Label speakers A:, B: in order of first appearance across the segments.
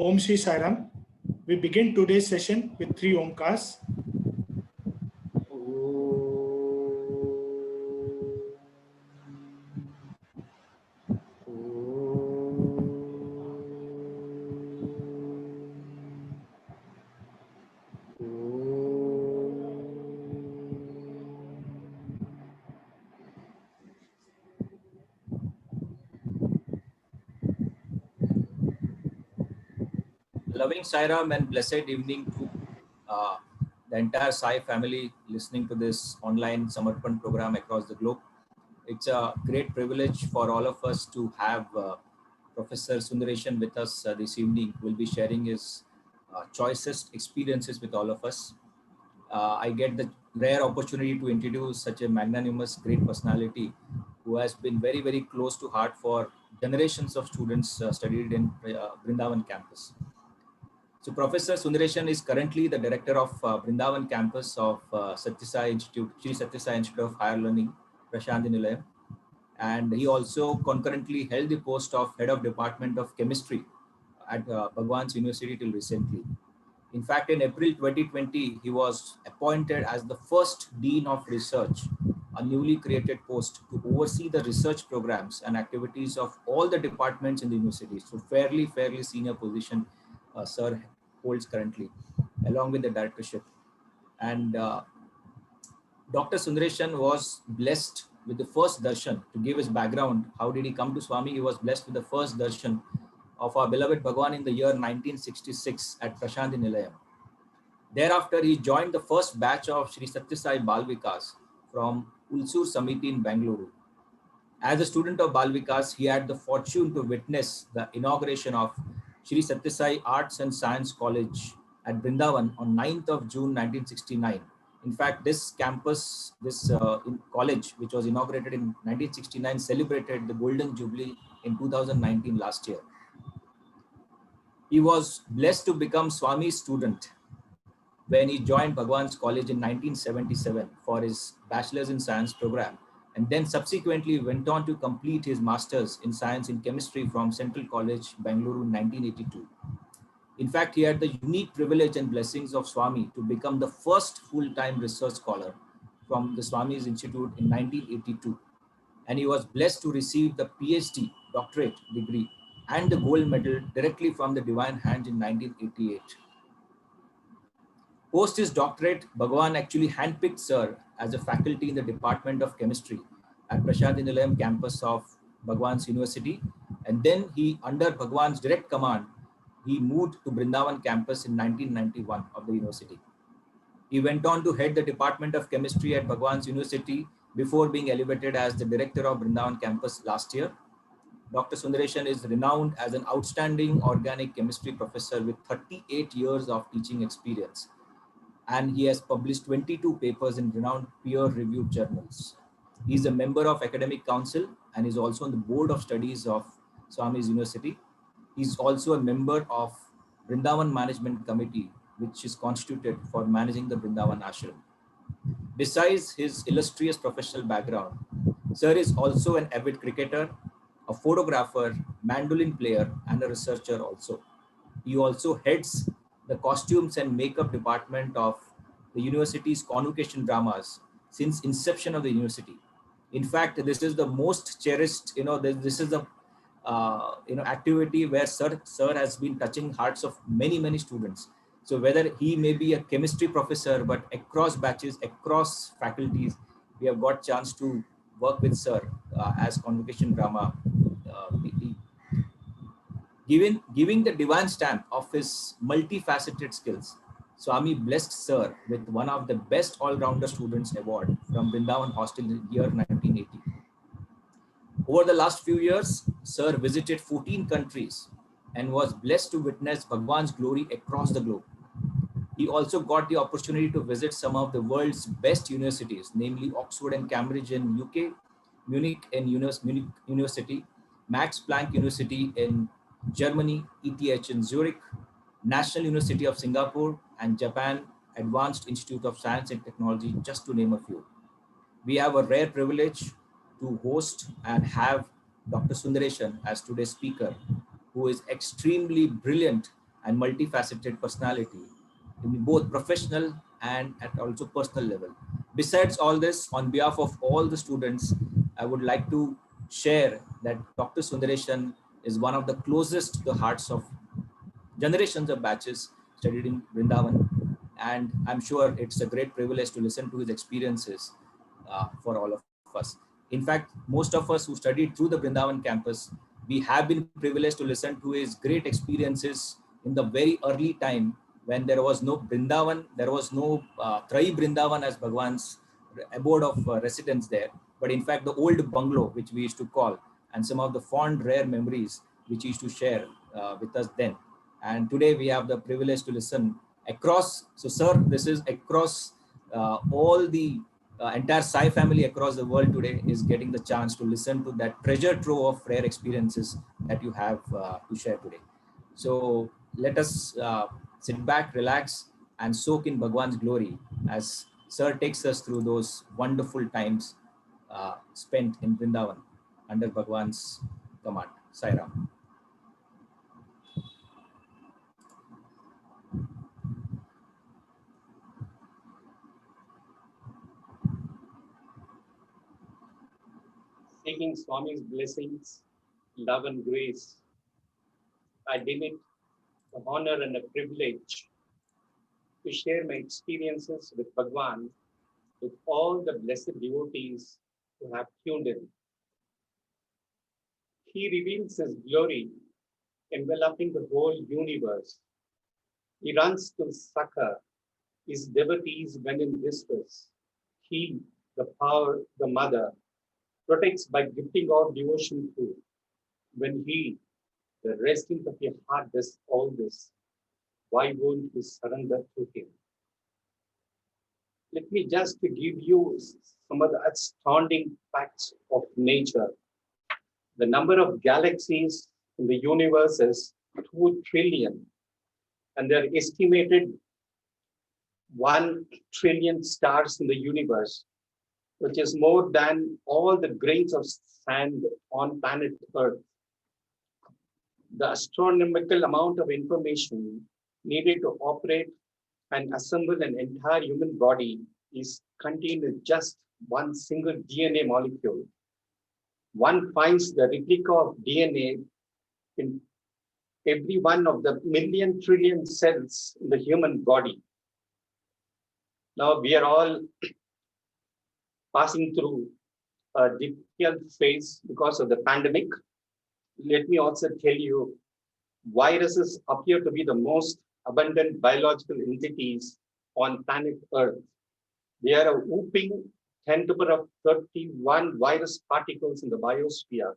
A: Om Shri Sairam. We begin today's session with three Omkars.
B: Loving Sairam and blessed evening to the entire Sai family listening to this online Samarpan program across the globe. It's a great privilege for all of us to have Professor Sundaresan with us this evening. We'll be sharing his choicest experiences with all of us. I get the rare opportunity to introduce such a magnanimous, great personality who has been very, very close to heart for generations of students studied in Vrindavan campus. So Professor Sundaresan is currently the director of Vrindavan campus of Sathya Sai Institute, Sri Sathya Sai Institute of Higher Learning, Prashant Nilayam. And he also concurrently held the post of head of department of chemistry at Bhagwan's University till recently. In fact, in April 2020, he was appointed as the first dean of research, a newly created post to oversee the research programs and activities of all the departments in the university. So fairly senior position Sir holds currently, along with the directorship. And Dr. Sundaresan was blessed with the first darshan. To give his background, how did he come to Swami? He was blessed with the first darshan of our beloved Bhagwan in the year 1966 at Prashant Nilayam. Thereafter, he joined the first batch of Sri Sathya Sai Bal Vikas from Ulsur Samiti in Bengaluru. As a student of Bal Vikas, he had the fortune to witness the inauguration of Sri Sathya Sai Arts and Science College at Vrindavan on 9th of June 1969. In fact, this campus, this college, which was inaugurated in 1969, celebrated the Golden Jubilee in 2019 last year. He was blessed to become Swami's student when he joined Bhagwan's college in 1977 for his Bachelor's in Science program, and then subsequently went on to complete his Master's in Science in Chemistry from Central College, Bengaluru in 1982. In fact, he had the unique privilege and blessings of Swami to become the first full-time research scholar from the Swami's Institute in 1982. And he was blessed to receive the PhD doctorate degree and the gold medal directly from the divine hand in 1988. Post his doctorate, Bhagwan actually handpicked Sir as a faculty in the Department of Chemistry at Prashant Nilayam campus of Bhagwan's University. And then he, under Bhagwan's direct command, he moved to Vrindavan campus in 1991 of the university. He went on to head the Department of Chemistry at Bhagwan's University before being elevated as the director of Vrindavan campus last year. Dr. Sundaresan is renowned as an outstanding organic chemistry professor with 38 years of teaching experience. And he has published 22 papers in renowned peer-reviewed journals. He is a member of Academic Council and is also on the Board of Studies of Swami's University. He is also a member of Vrindavan Management Committee, which is constituted for managing the Vrindavan Ashram. Besides his illustrious professional background, Sir is also an avid cricketer, a photographer, mandolin player, and a researcher also. He also heads the costumes and makeup department of the university's convocation dramas since inception of the university. In fact, this is the most cherished, this is the activity where Sir has been touching hearts of many students. So whether he may be a chemistry professor, but across batches, across faculties, we have got chance to work with Sir as convocation drama. Giving the divine stamp of his multifaceted skills, Swami blessed Sir with one of the best all-rounder students award from Vrindavan Hostel in the year 1980. Over the last few years, Sir visited 14 countries and was blessed to witness Bhagwan's glory across the globe. He also got the opportunity to visit some of the world's best universities, namely Oxford and Cambridge in UK, Munich University, Max Planck University in Germany, ETH in Zurich, National University of Singapore, and Japan Advanced Institute of Science and Technology, just to name a few. We have a rare privilege to host and have Dr. Sundaresan as today's speaker, who is extremely brilliant and multifaceted personality in both professional and at also personal level. Besides all this, on behalf of all the students, I would like to share that Dr. Sundaresan is one of the closest to the hearts of generations of batches studied in Vrindavan. And I'm sure it's a great privilege to listen to his experiences for all of us. In fact, most of us who studied through the Vrindavan campus, we have been privileged to listen to his great experiences in the very early time when there was no Vrindavan, there was no Trai Vrindavan as Bhagwan's abode of residence there. But in fact, the old bungalow, which we used to call, and some of the fond, rare memories which he used to share with us then. And today we have the privilege to listen across. So, sir, this is across all the entire Sai family across the world today is getting the chance to listen to that treasure trove of rare experiences that you have to share today. So let us sit back, relax, and soak in Bhagwan's glory as Sir takes us through those wonderful times spent in Vrindavan under Bhagwan's command. Sai Ram.
C: Seeking Swami's blessings, love and grace, I deem it an honor and a privilege to share my experiences with Bhagwan, with all the blessed devotees who have tuned in. He reveals his glory, enveloping the whole universe. He runs to succor his devotees when in distress. He, the power, the mother, protects by gifting out devotion too. When he, the resting of your heart, does all this, why won't you surrender to him? Let me just give you some of the astounding facts of nature. The number of galaxies in the universe is 2 trillion, and there are estimated 1 trillion stars in the universe, which is more than all the grains of sand on planet Earth. The astronomical amount of information needed to operate and assemble an entire human body is contained in just one single DNA molecule. One finds the replica of DNA in every one of the million trillion cells in the human body. Now we are all passing through a difficult phase because of the pandemic. Let me also tell you, viruses appear to be the most abundant biological entities on planet Earth. They are a whooping 10 to the power of 31 virus particles in the biosphere.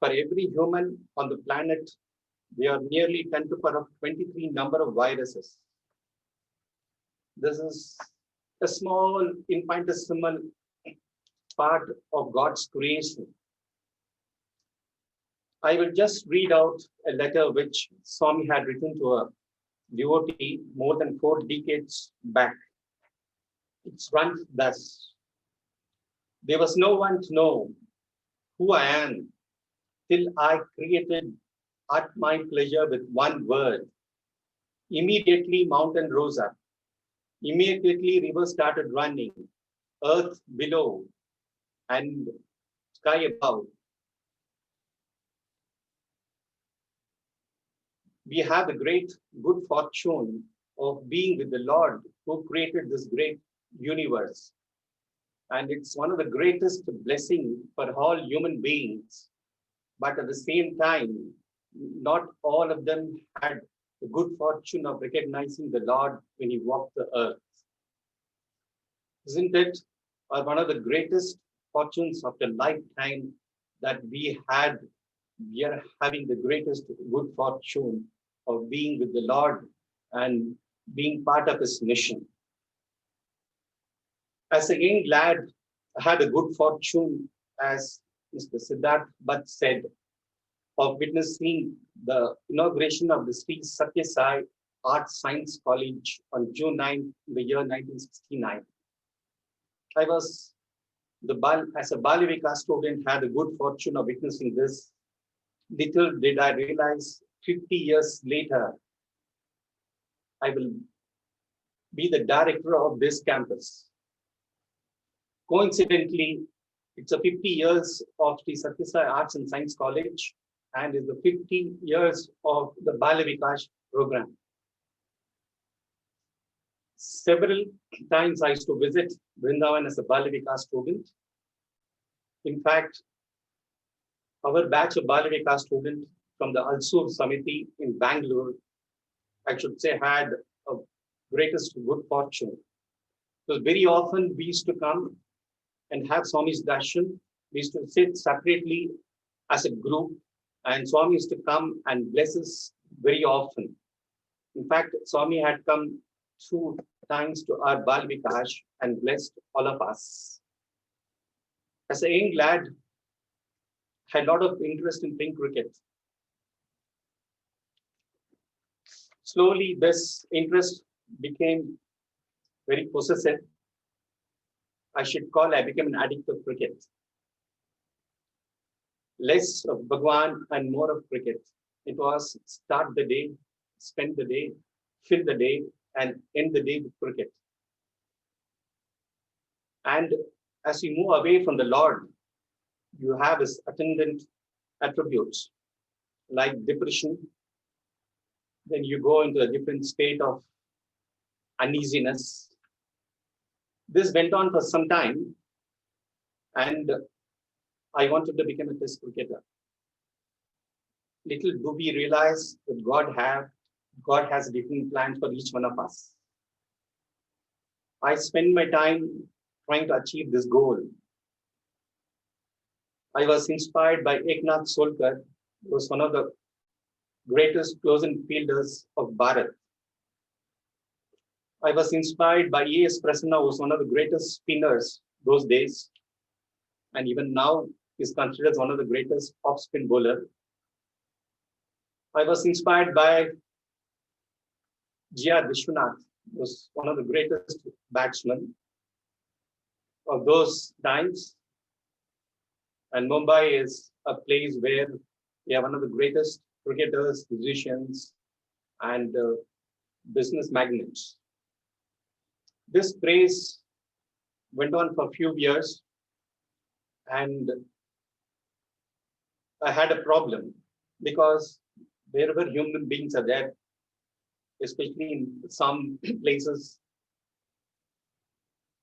C: For every human on the planet, there are nearly 10 to the power of 23 number of viruses. This is a small, infinitesimal part of God's creation. I will just read out a letter which Swami had written to a devotee more than 4 decades back. It's run thus. There was no one to know who I am till I created at my pleasure with one word. Immediately mountain rose up. Immediately river started running. Earth below and sky above. We have the great good fortune of being with the Lord who created this great universe. And it's one of the greatest blessings for all human beings. But at the same time, not all of them had the good fortune of recognizing the Lord when he walked the earth. Isn't it one of the greatest fortunes of the lifetime that we are having the greatest good fortune of being with the Lord and being part of his mission. As a young lad, I had a good fortune, as Mr. Siddharth Bhatt said, of witnessing the inauguration of the Sri Satya Sai Arts Science College on June 9th in the year 1969. I was, as a Balavika student, had a good fortune of witnessing this. Little did I realize 50 years later I will be the director of this campus. Coincidentally, it's a 50 years of the Satyasai Arts and Science College and is the 50 years of the Bala Vikas program. Several times I used to visit Vrindavan as a Bala Vikas student. In fact, our batch of Bala Vikas students from the Alsur Samiti in Bangalore, I should say, had a greatest good fortune. Because very often we used to come and have Swami's darshan. We used to sit separately as a group, and Swami used to come and bless us very often. In fact, Swami had come 2 times to our Bal Vikas and blessed all of us. As a young lad, I had a lot of interest in playing cricket. Slowly, this interest became very possessive. I became an addict of cricket. Less of Bhagwan and more of cricket. It was start the day, spend the day, fill the day, and end the day with cricket. And as you move away from the Lord, you have his attendant attributes like depression. Then you go into a different state of uneasiness. This went on for some time, and I wanted to become a test cricketer. Little do we realize that God has different plans for each one of us. I spend my time trying to achieve this goal. I was inspired by Eknath Solkar, who was one of the greatest close-in fielders of Bharat. I was inspired by E.S. Prasanna, who was one of the greatest spinners those days, and even now is considered as one of the greatest off-spin bowler. I was inspired by G.R. Vishwanath, who was one of the greatest batsmen of those times. And Mumbai is a place where we have one of the greatest cricketers, musicians, and business magnates. This craze went on for a few years, and I had a problem because wherever human beings are there, especially in some places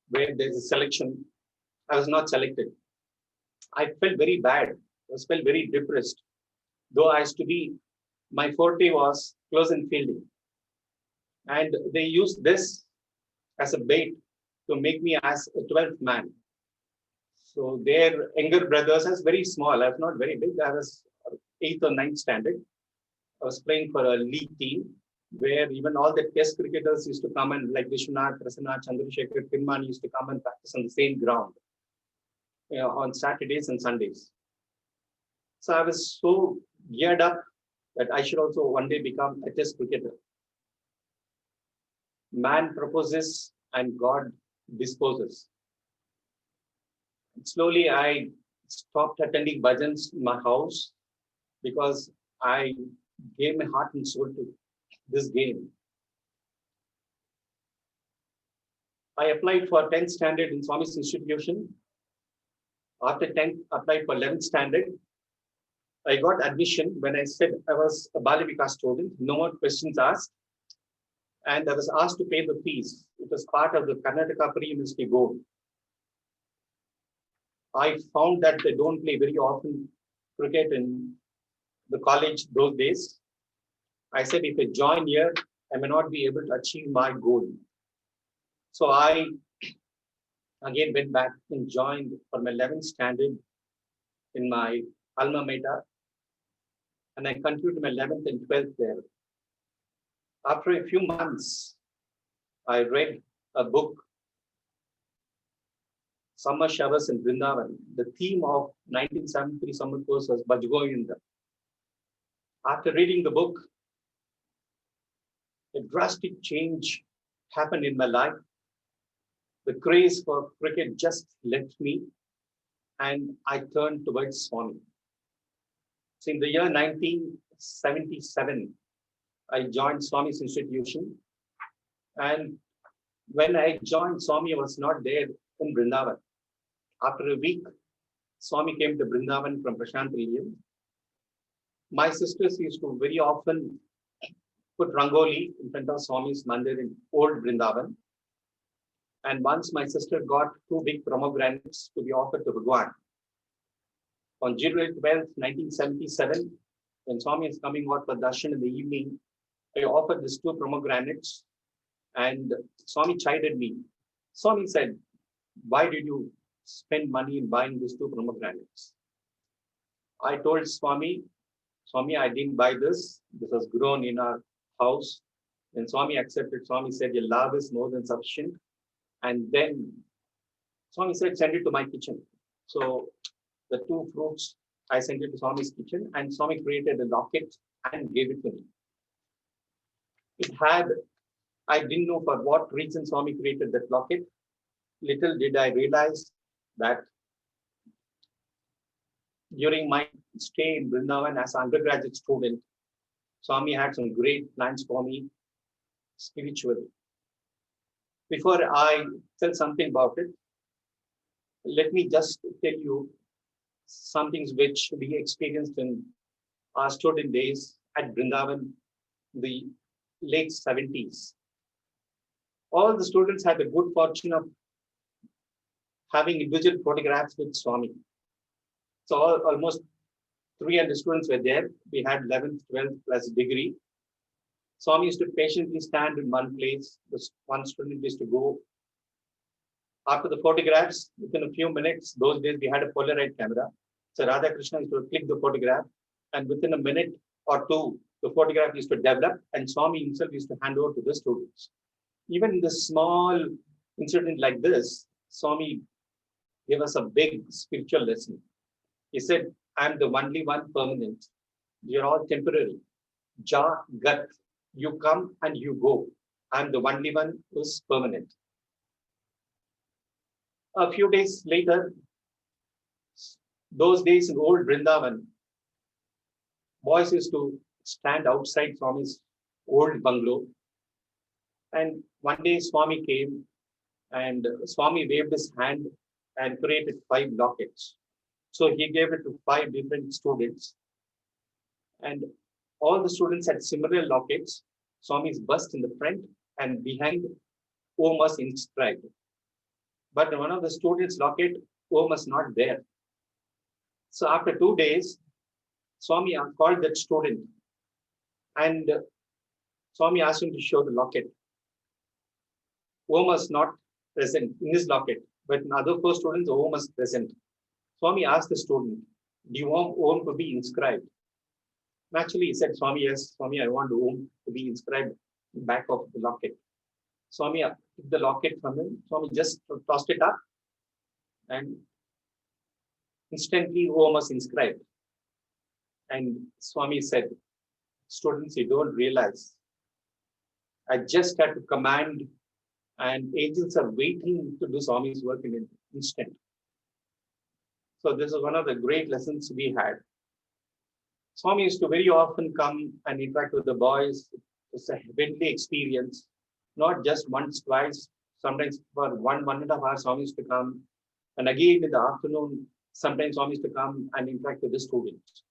C: where there's a selection, I was not selected. I felt very bad. I felt very depressed. Though I used to be, my forte was close-in fielding. And they used this as a bait to make me as a 12th man. So their younger brothers, I was very small. I was not very big. I was 8th or 9th standard. I was playing for a league team where even all the test cricketers used to come and like Vishwanath, Prasanna, Chandrasekhar, Tinman used to come and practice on the same ground on Saturdays and Sundays. So I was so geared up that I should also one day become a test cricketer. Man proposes and God disposes. And slowly I stopped attending bhajans in my house because I gave my heart and soul to this game. I applied for 10th standard in Swami's institution. After 10th, applied for 11th standard. I got admission when I said I was a Bala Vikas student, no more questions asked. And I was asked to pay the fees. It was part of the Karnataka Pre-University Board. I found that they don't play very often cricket in the college those days. I said, if I join here, I may not be able to achieve my goal. So I again went back and joined for my 11th standard in my alma mater. And I continued my 11th and 12th there. After a few months, I read a book, Summer Showers in Vrindavan. The theme of 1973 summer course was Bhagwan. After reading the book, a drastic change happened in my life. The craze for cricket just left me and I turned towards Swami. So in the year 1977, I joined Swami's institution And when I joined, Swami was not there in Vrindavan. After a week, Swami came to Vrindavan from Prashant region. My sisters used to very often put rangoli in front of Swami's mandir in old Vrindavan. And once my sister got two big pomegranates to be offered to Bhagwan. On January 12th, 1977, when Swami is coming out for darshan in the evening, I offered these two pomegranates and Swami chided me. Swami said, why did you spend money in buying these two pomegranates? I told Swami, I didn't buy this. This was grown in our house. When Swami accepted, Swami said, your love is more than sufficient. And then Swami said, send it to my kitchen. So the two fruits, I sent it to Swami's kitchen and Swami created a locket and gave it to me. It had, I didn't know for what reason Swami created that locket. Little did I realize that during my stay in Vrindavan as an undergraduate student, Swami had some great plans for me spiritually. Before I tell something about it, let me just tell you some things which we experienced in our student days at Vrindavan, the late 70s. All the students had the good fortune of having individual photographs with Swami. So almost 300 students were there. We had 11th, 12th plus degree. Swami used to patiently stand in one place. One student used to go. After the photographs, within a few minutes, those days we had a Polaroid camera. So Radha Krishna used to click the photograph, and within a minute or two, the photograph used to develop, and Swami himself used to hand over to the students. Even in this small incident like this, Swami gave us a big spiritual lesson. He said, I'm the only one permanent. You're all temporary. Ja, Gat, you come and you go. I'm the only one who's permanent. A few days later, those days in old Vrindavan, boys used to stand outside Swami's old bungalow. And one day Swami came and Swami waved his hand and created 5 lockets. So he gave it to 5 different students. And all the students had similar lockets. Swami's bust in the front and behind Om was inscribed. But one of the students' locket, Om was not there. So after 2 days, Swami called that student and Swami asked him to show the locket. Om was not present in his locket, but in other 4 students, Om was present. Swami asked the student, do you want Om to be inscribed? Naturally, he said, Swami, yes, Swami, I want Om to be inscribed back of the locket. Swami took the locket from him. Swami just tossed it up and instantly Om was inscribed. And Swami said, students, you don't realize. I just had to command and angels are waiting to do Swami's work in an instant. So this is one of the great lessons we had. Swami used to very often come and interact with the boys. It's a heavenly experience, not just once, twice, sometimes for 1.5 hours, Swami used to come. And again in the afternoon, sometimes Swami used to come and interact with the students.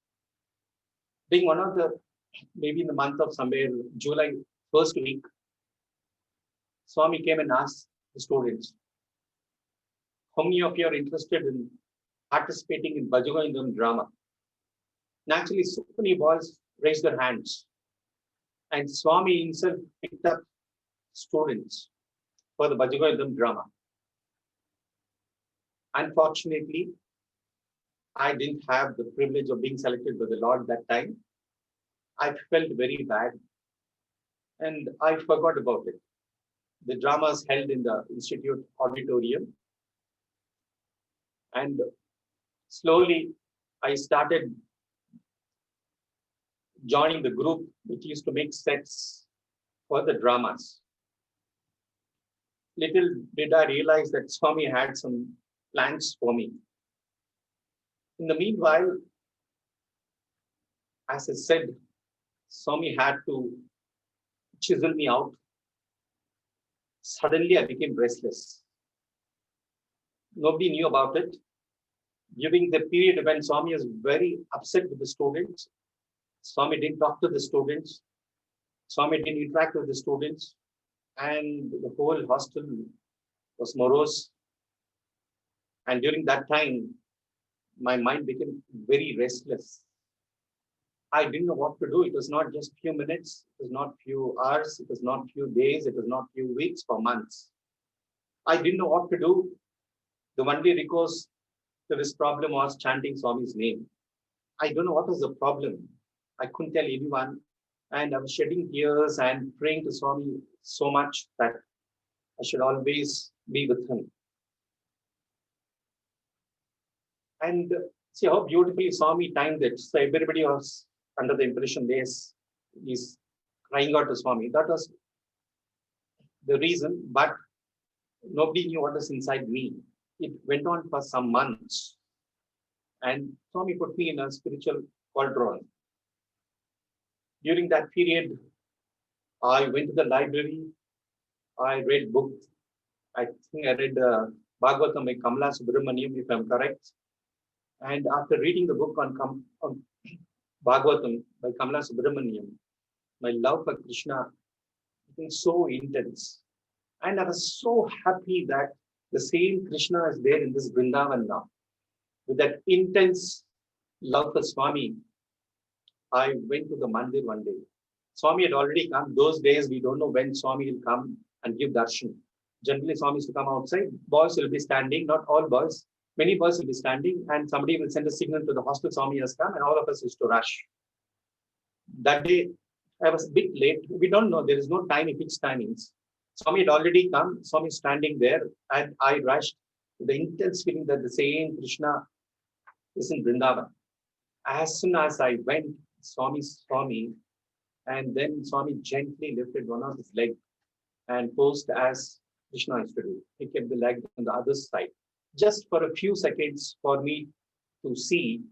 C: Being one of the, maybe in the month of somewhere, July, first week, Swami came and asked the students, how many of you are interested in participating in Bhagwan drama? Naturally, so many boys raised their hands. And Swami himself picked up students for the Bhagwan drama. Unfortunately, I didn't have the privilege of being selected by the Lord that time. I felt very bad and I forgot about it. The drama is held in the Institute auditorium. And slowly I started joining the group which used to make sets for the dramas. Little did I realize that Swami had some plans for me. In the meanwhile, as I said, Swami had to chisel me out. Suddenly, I became restless. Nobody knew about it. During the period when Swami was very upset with the students, Swami didn't talk to the students. Swami didn't interact with the students. And the whole hostel was morose. And during that time, my mind became very restless. I didn't know what to do. It was not just few minutes. It was not few hours. It was not few days. It was not few weeks or months. I didn't know what to do. The only recourse to this problem was chanting Swami's name. I don't know what was the problem. I couldn't tell anyone. And I was shedding tears and praying to Swami so much that I should always be with him. And see how beautifully Swami timed it. So everybody was under the impression he's crying out to Swami. That was the reason, but nobody knew what was inside me. It went on for some months. And Swami put me in a spiritual cauldron. During that period, I went to the library. I read books. I think I read Bhagwan by Kamala Subramaniam, if I'm correct. And after reading the book on Bhagavatam by Kamala Subramaniam, my love for Krishna became so intense. And I was so happy that the same Krishna is there in this Vrindavan now. With that intense love for Swami, I went to the mandir one day. Swami had already come. Those days, we don't know when Swami will come and give darshan. Generally, Swami used to come outside. Boys will be standing, not all boys. Many boys will be standing, and somebody will send a signal to the hostel, Swami has come, and all of us used to rush. That day, I was a bit late. We don't know. There is no time, fixed timings. Swami had already come. Swami standing there, and I rushed with the intense feeling that the same Krishna is in Vrindavan. As soon as I went, Swami saw me, and then Swami gently lifted one of his legs and posed as Krishna used to do. He kept the leg on the other side, just for a few seconds for me to see,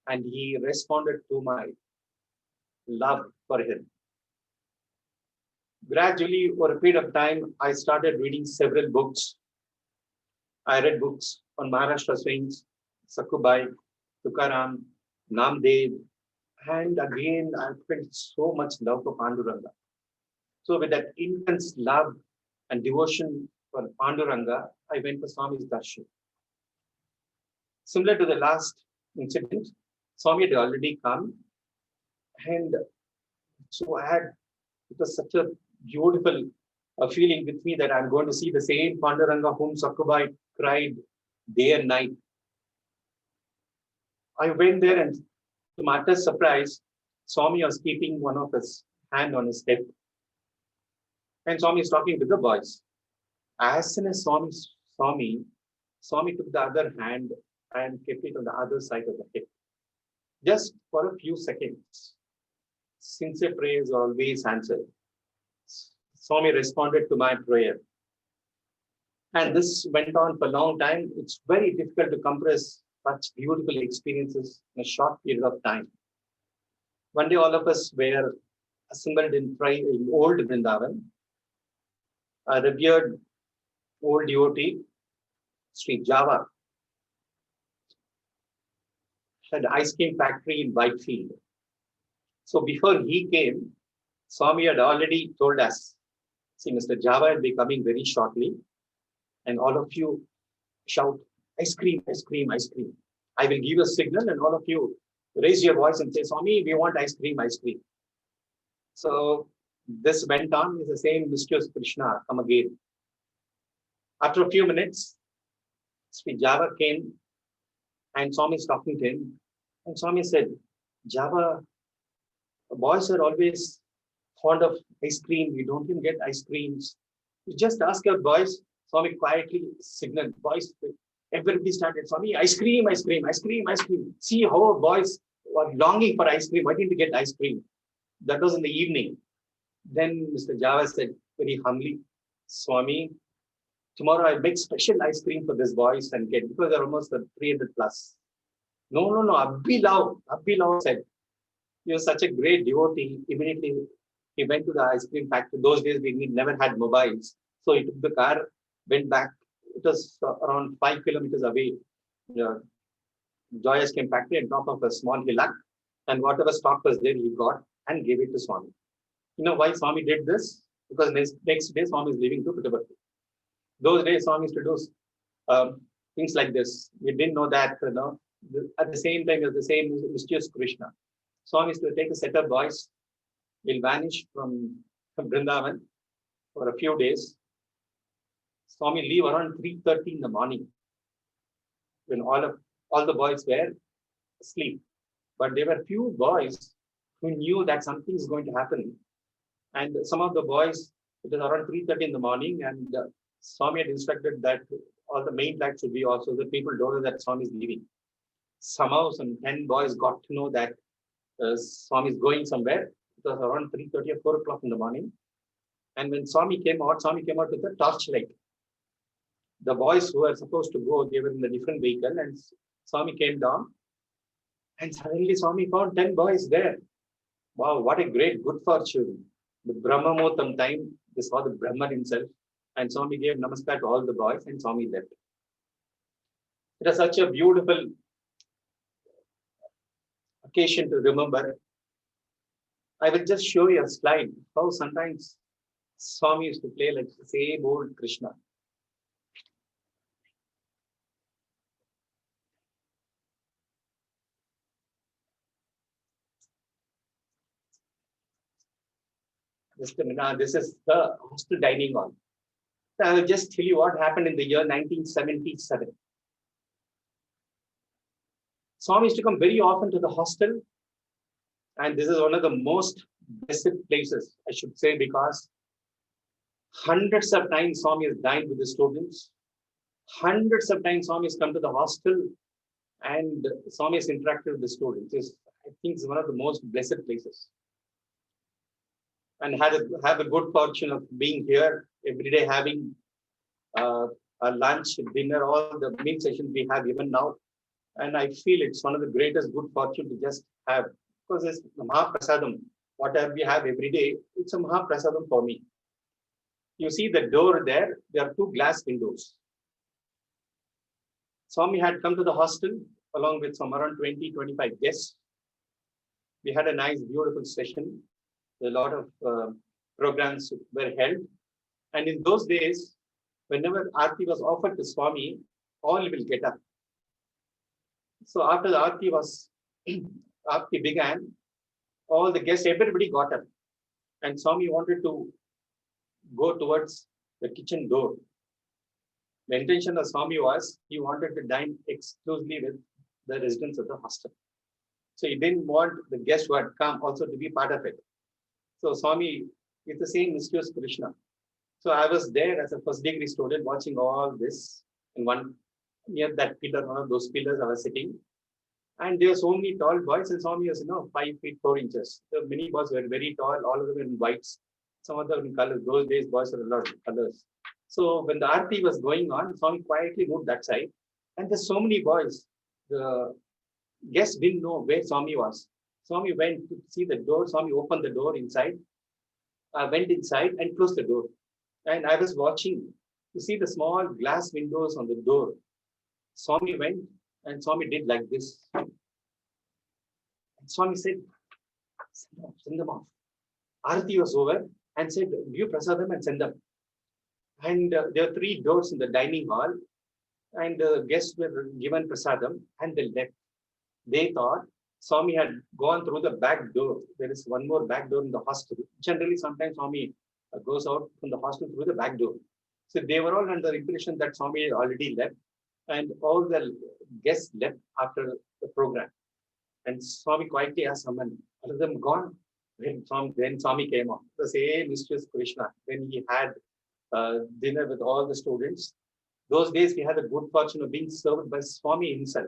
C: and he responded to my love for him. Gradually, over a period of time, I started reading several books. I read books on Maharashtra saints, Sakubai, Tukaram, Namdev, and again, I felt so much love for Panduranga. So with that intense love and devotion for Panduranga, I went for Swami's darshan. Similar to the last incident, Swami had already come, and so it was such a beautiful feeling with me that I'm going to see the same Panduranga whom Sakubai cried day and night. I went there, and to my utter surprise, Swami was keeping one of his hand on his hip. And Swami is talking to the boys. As soon as Swami saw me, Swami took the other hand and kept it on the other side of the hip. Just for a few seconds. Sincere prayers are always answered. Swami responded to my prayer. And this went on for a long time. It's very difficult to compress such beautiful experiences in a short period of time. One day, all of us were assembled in old Vrindavan. A revered old devotee, Sri Java, had an ice cream factory in Whitefield. So before he came, Swami had already told us, see, Mr. Java will be coming very shortly, and all of you shout, ice cream, ice cream, ice cream. I will give a signal, and all of you raise your voice and say, Swami, we want ice cream, ice cream. So this went on with the same mysterious Krishna come again. After a few minutes, Sri Java came, and Swami is talking to him. And Swami said, Java, boys are always fond of ice cream. You don't even get ice creams. You just ask your boys. Swami quietly signaled, boys, everybody started, Swami, ice cream, ice cream, ice cream, ice cream. See how boys were longing for ice cream. Why didn't they get ice cream? That was in the evening. Then Mr. Java said very humbly, Swami, tomorrow I'll make special ice cream for these boys and get, because they're almost 300 plus. No, Abhi said, he was such a great devotee. Immediately, he went to the ice cream factory. Those days, we never had mobiles. So he took the car, went back. It was around 5 kilometers away. Uh, Joyous came back on top of a small hillock, and whatever stock was there, he got and gave it to Swami. You know why Swami did this? Because next day Swami is leaving to Puttaparthi. Those days Swami used to do things like this. We didn't know that, at the same time as the same mysterious Krishna. Swami used to take a set of boys, will vanish from Vrindavan for a few days. Swami leave around 3:30 in the morning when all the boys were asleep. But there were few boys who knew that something is going to happen. And some of the boys, it was around 3:30 in the morning, and Swami had instructed that all the main lights should be off so that people don't know that Swami is leaving. Somehow some 10 boys got to know that Swami is going somewhere. It was around 3:30 or 4 o'clock in the morning. And when Swami came out with a torchlight. The boys who were supposed to go, they were in a different vehicle, and Swami came down. And suddenly Swami found 10 boys there. Wow, what a great good fortune. The Brahma Muhurtam time, they saw the Brahman himself. And Swami gave namaskar to all the boys, and Swami left. It was such a beautiful occasion to remember. I will just show you a slide how sometimes Swami used to play like the same old Krishna. This is the hostel dining hall. So I will just tell you what happened in the year 1977. Swami used to come very often to the hostel, and this is one of the most blessed places, I should say, because hundreds of times Swami has dined with the students. Hundreds of times Swami has come to the hostel, and Swami has interacted with the students. I think it's one of the most blessed places. And have a good fortune of being here every day, having a lunch, dinner, all the meal sessions we have even now. And I feel it's one of the greatest good fortune to just have, because it's Mahaprasadam. Whatever we have every day, it's a Mahaprasadam for me. You see the door there are two glass windows. Swami had come to the hostel along with some around 20-25 guests. We had a nice, beautiful session. A lot of programs were held. And in those days, whenever Aarti was offered to Swami, all will get up. So after the Aarti began, all the guests, everybody got up. And Swami wanted to go towards the kitchen door. The intention of Swami was, he wanted to dine exclusively with the residents of the hostel. So he didn't want the guests who had come also to be part of it. So Swami is the same mysterious Krishna. So I was there as a first degree student watching all this. In one near that pillar, one of those pillars I was sitting. And there were so many tall boys, and Swami was, 5 feet 4 inches. The many boys were very tall, all of them in whites, some of them in colors. Those days boys were a lot of colors. So when the Aarti was going on, Swami quietly moved that side. And there's so many boys. The guests didn't know where Swami was. Swami went to see the door. Swami opened the door inside, went inside and closed the door. And I was watching to see the small glass windows on the door. Swami went and Swami did like this. And Swami said, send them off. Aarti was over and said, give prasadam and send them. And there were 3 doors in the dining hall. And the guests were given prasadam and they left. They thought Swami had gone through the back door. There is one more back door in the hostel. Generally, sometimes Swami goes out from the hostel through the back door. So they were all under the impression that Swami had already left, and all the guests left after the program. And Swami quietly asked someone, "Are them gone?" Then Swami came on. The same mysterious Krishna. When he had dinner with all the students, those days we had the good fortune of being served by Swami himself.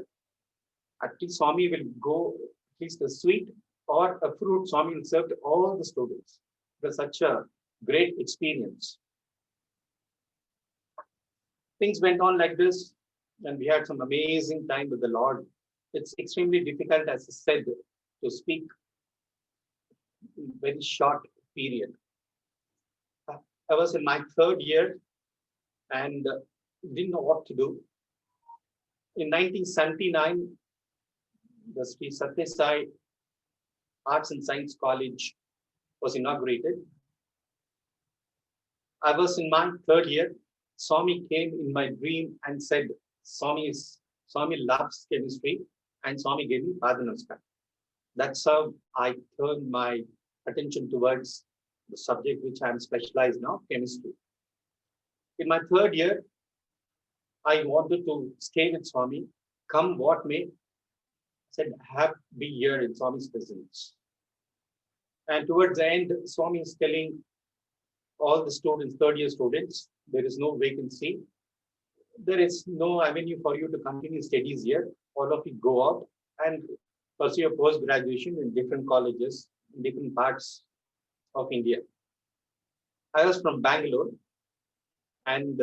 C: At least Swami will go, at least a sweet or a fruit, Swami will serve to all the students. It was such a great experience. Things went on like this, and we had some amazing time with the Lord. It's extremely difficult, as I said, to speak in very short period. I was in my third year and didn't know what to do. In 1979, the Sri Sathya Sai Arts and Science College was inaugurated. I was in my third year. Swami came in my dream and said, Swami loves chemistry, and Swami gave me Pada Namaskar. That's how I turned my attention towards the subject which I am specialized now, chemistry. In my third year, I wanted to stay with Swami, come what may. Said, be here in Swami's presence. And towards the end, Swami is telling all the students, third year students, there is no vacancy. There is no avenue for you to continue studies here. All of you go out and pursue your post-graduation in different colleges, in different parts of India. I was from Bangalore and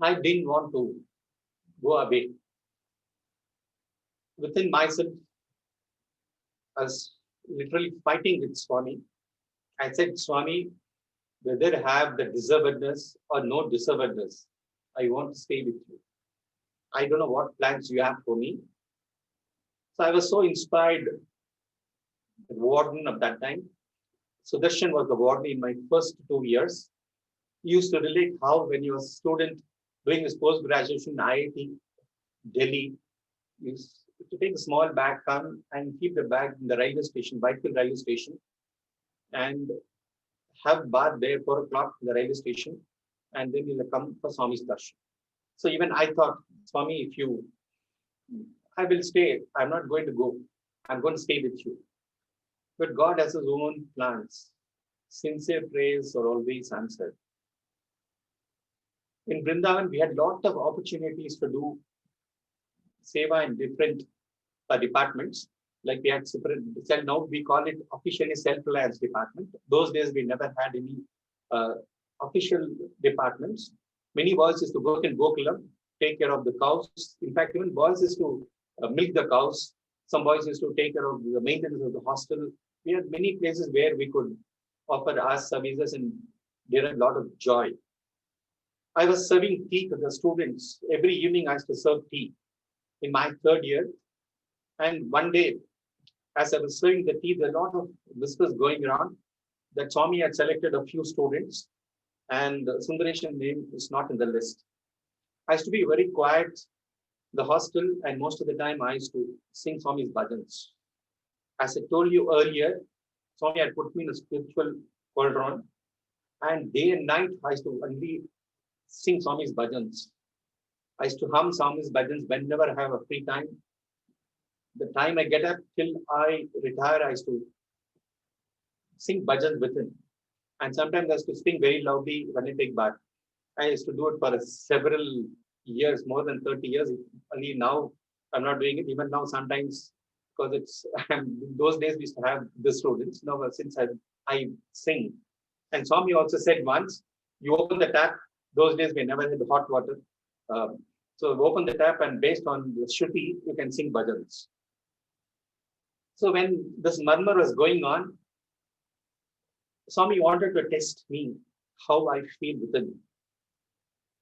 C: I didn't want to go away. Within myself, I was literally fighting with Swami. I said, Swami, whether have the deservedness or no deservedness, I want to stay with you. I don't know what plans you have for me. So I was so inspired. The warden of that time, Sundaresan was the warden in my first 2 years. He used to relate how when he was a student doing his post-graduation in IIT, Delhi, he used to take a small bag, come and keep the bag in the railway station, Whitefield railway station, and have bath there 4 o'clock in the railway station, and then he'll come for Swami's darshan. So even I thought, Swami, I will stay. I'm not going to go. I'm going to stay with you. But God has his own plans. Sincere prayers are always answered. In Vrindavan, we had a lot of opportunities to do seva in different departments. Like we had separate, now we call it officially self-reliance department. Those days we never had any official departments. Many boys used to work in Gokulam, take care of the cows. In fact, even boys used to milk the cows. Some boys used to take care of the maintenance of the hostel. We had many places where we could offer our services and there a lot of joy. I was serving tea to the students. Every evening I used to serve tea in my third year. And one day, as I was serving the tea, there were a lot of whispers going around that Swami had selected a few students and Sundaresan name is not in the list. I used to be very quiet in the hostel and most of the time I used to sing Swami's bhajans. As I told you earlier, Swami had put me in a spiritual cauldron and day and night I used to only sing Swami's bhajans. I used to hum Swami's bhajans whenever I have a free time. The time I get up till I retire, I used to sing bhajans within. And sometimes I used to sing very loudly when I take bath. I used to do it for several years, more than 30 years. Only now I'm not doing it. Even now, sometimes because it's those days we used to have the students. Now since I sing, and Swami also said once, you open the tap. Those days we never had hot water, so open the tap and based on the shruti, you can sing bhajans. So when this murmur was going on, Swami wanted to test me how I feel within.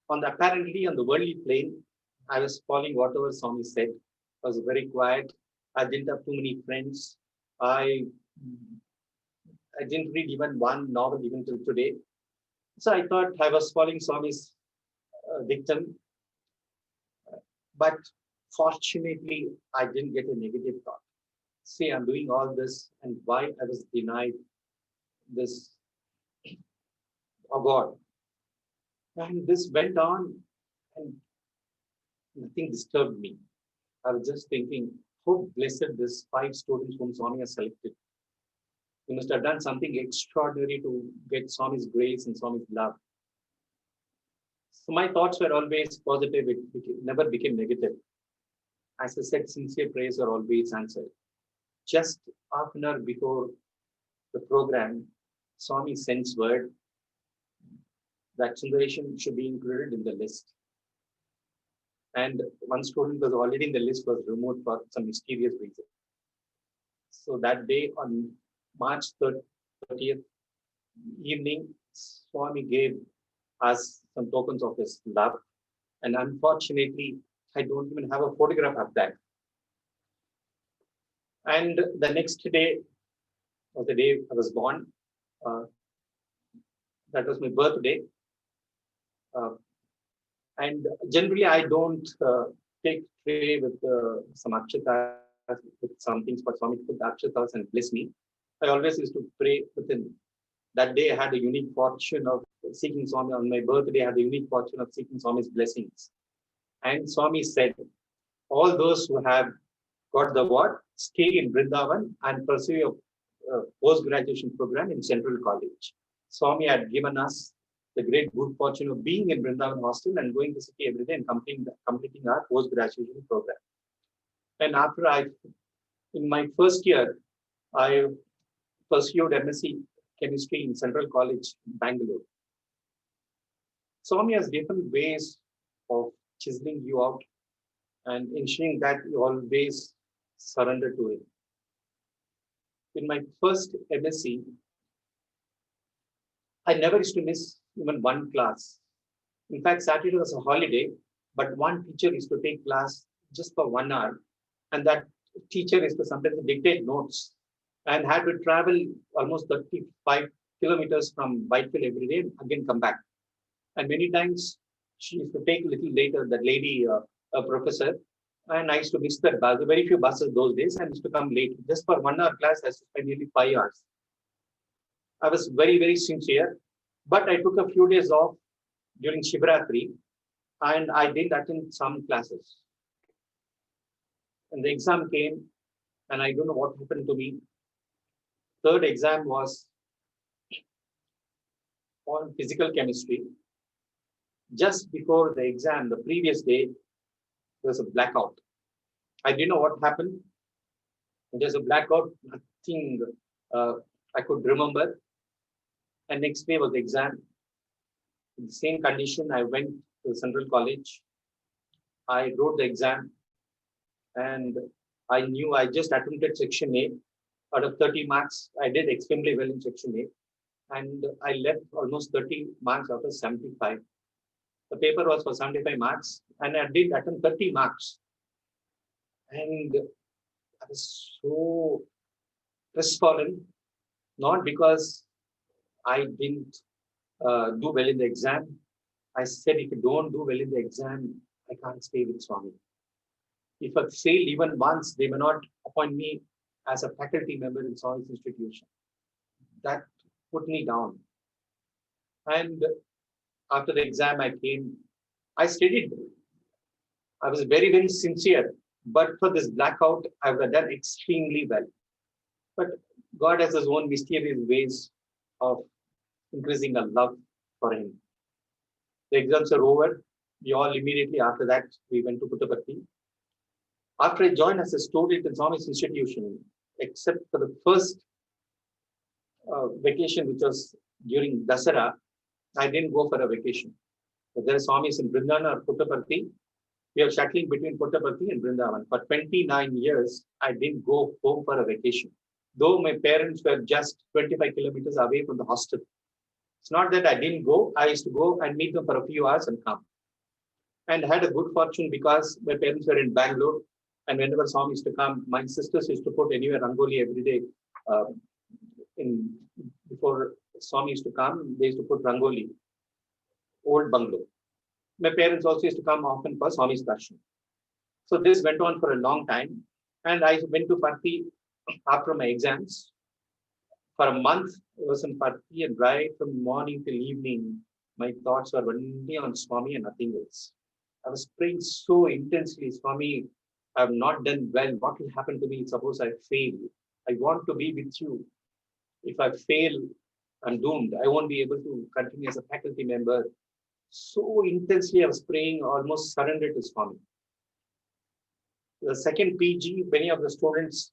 C: Apparently on the worldly plane, I was following whatever Swami said. I was very quiet. I didn't have too many friends. I didn't read even one novel even till today. So I thought I was following Swami's dictum. But fortunately, I didn't get a negative thought. See, I'm doing all this and why I was denied this award. And this went on and nothing disturbed me. I was just thinking, how blessed these 5 students whom Swami has selected. You must have done something extraordinary to get Swami's grace and Swami's love. So my thoughts were always positive. It never became negative. As I said, sincere prayers are always answered. Just half an hour before the program, Swami sends word that Sundaresan should be included in the list. And one student was already in the list, was removed for some mysterious reason. So that day on March 30th evening, Swami gave us some tokens of his love. And unfortunately, I don't even have a photograph of that. And the next day was the day I was born. Uh, that was my birthday. Uh, and generally, I don't take tray with some akshatas, with some things for Swami to put the akshatas and bless me. I always used to pray within. That day, I had a unique fortune of seeking Swami. On my birthday, I had the unique fortune of seeking Swami's blessings. And Swami said, all those who have got the award, stay in Vrindavan and pursue a post-graduation program in Central College. Swami had given us the great good fortune of being in Vrindavan hostel and going to the city every day and completing our post-graduation program. And after in my first year, I pursued MSc Chemistry in Central College, Bangalore. Swami has different ways of chiseling you out and ensuring that you always surrender to him. In my first MSc, I never used to miss even one class. In fact, Saturday was a holiday, but one teacher used to take class just for 1 hour, and that teacher used to sometimes dictate notes and had to travel almost 35 kilometers from Whitefield every day and again come back. And many times she used to take a little later, that lady, a professor, and I used to miss that bus. There were very few buses those days, and used to come late. Just for 1 hour class, I used to spend nearly 5 hours. I was very, very sincere, but I took a few days off during Shivratri, and I didn't attend some classes. And the exam came, and I don't know what happened to me. Third exam was on physical chemistry. Just before the exam, the previous day, there was a blackout. I didn't know what happened. There's a blackout, nothing I could remember. And next day was the exam. In the same condition, I went to the Central College. I wrote the exam, and I knew I just attempted section A. Out of 30 marks, I did extremely well in section A. And I left almost 30 marks out of 75. The paper was for 75 marks, and I did attempt 30 marks. And I was so crestfallen, not because I didn't do well in the exam. I said, if you don't do well in the exam, I can't stay with Swami. If I fail even once, they may not appoint me as a faculty member in Swami's institution. That put me down. And after the exam, I studied. I was very, very sincere. But for this blackout, I would have done extremely well. But God has his own mysterious ways of increasing our love for him. The exams are over. We all immediately after that, we went to Puttaparthi. After I joined as a student in Swami's institution, except for the first vacation, which was during Dasara, I didn't go for a vacation. But there are Swamis in Vrindavan or Puttaparthi. We are shuttling between Puttaparthi and Vrindavan. For 29 years, I didn't go home for a vacation. Though my parents were just 25 kilometers away from the hostel. It's not that I didn't go. I used to go and meet them for a few hours and come. And had a good fortune because my parents were in Bangalore. And whenever Swami used to come, my sisters used to put anywhere Rangoli every day. Before Swami used to come, they used to put Rangoli, old bungalow. My parents also used to come often for Swami's darshan. So this went on for a long time. And I went to Parthi after my exams. For a month, I was in Parthi, and right from morning till evening, my thoughts were only on Swami and nothing else. I was praying so intensely, Swami, I have not done well. What will happen to me? Suppose I fail. I want to be with you. If I fail, I'm doomed. I won't be able to continue as a faculty member. So intensely, I was praying, almost surrendered to Swami. The second PG, many of the students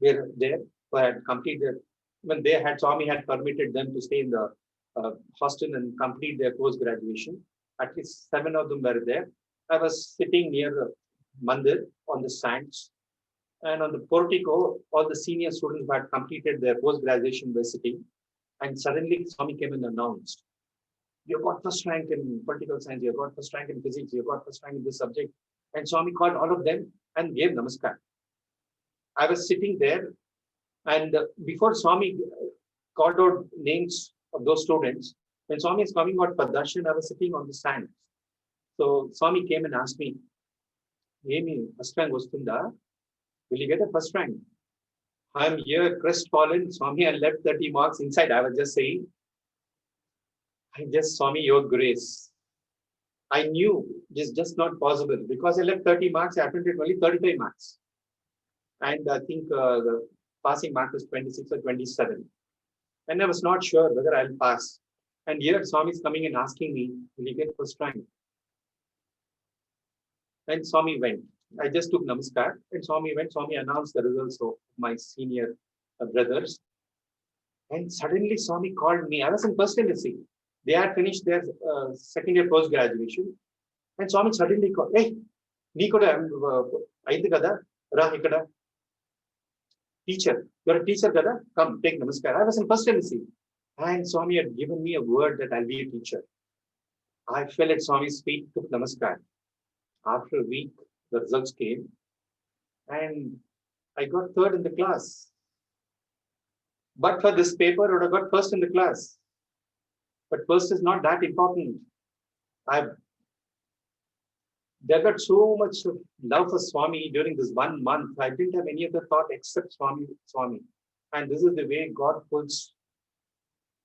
C: were there who had completed. When they had, Swami had permitted them to stay in the hostel and complete their post-graduation. At least 7 of them were there. I was sitting near the mandir on the sands. And on the portico, all the senior students who had completed their post-graduation were sitting. And suddenly Swami came and announced, you got first rank in political science, you got first rank in physics, you got first rank in this subject. And Swami called all of them and gave namaskar. I was sitting there, and before Swami called out names of those students, when Swami is coming out for darshan, I was sitting on the sand. So Swami came and asked me, Amy, first rank Vastunda, will you get a first rank? I'm here, crestfallen. Swami, I left 30 marks inside. I was just saying, I just, Swami, your grace. I knew this is just not possible because I left 30 marks. I attempted only 35 marks. And I think the passing mark was 26 or 27. And I was not sure whether I'll pass. And here Swami is coming and asking me, will you get first rank? And Swami went. I just took namaskar and Swami went. Swami announced the results of my senior brothers. And suddenly Swami called me. I was in first NSC. They had finished their second year post graduation. And Swami suddenly called, hey, Nikoda, Aయింdu kada, ra ikkada. Teacher, you're a teacher, kada? Come, take namaskar. I was in first NSC. And Swami had given me a word that I'll be a teacher. I fell at Swami's feet, took namaskar. After a week, the results came. And I got third in the class. But for this paper, I would have got first in the class. But first is not that important. There got so much love for Swami during this 1 month. I didn't have any other thought except Swami. And this is the way God pulls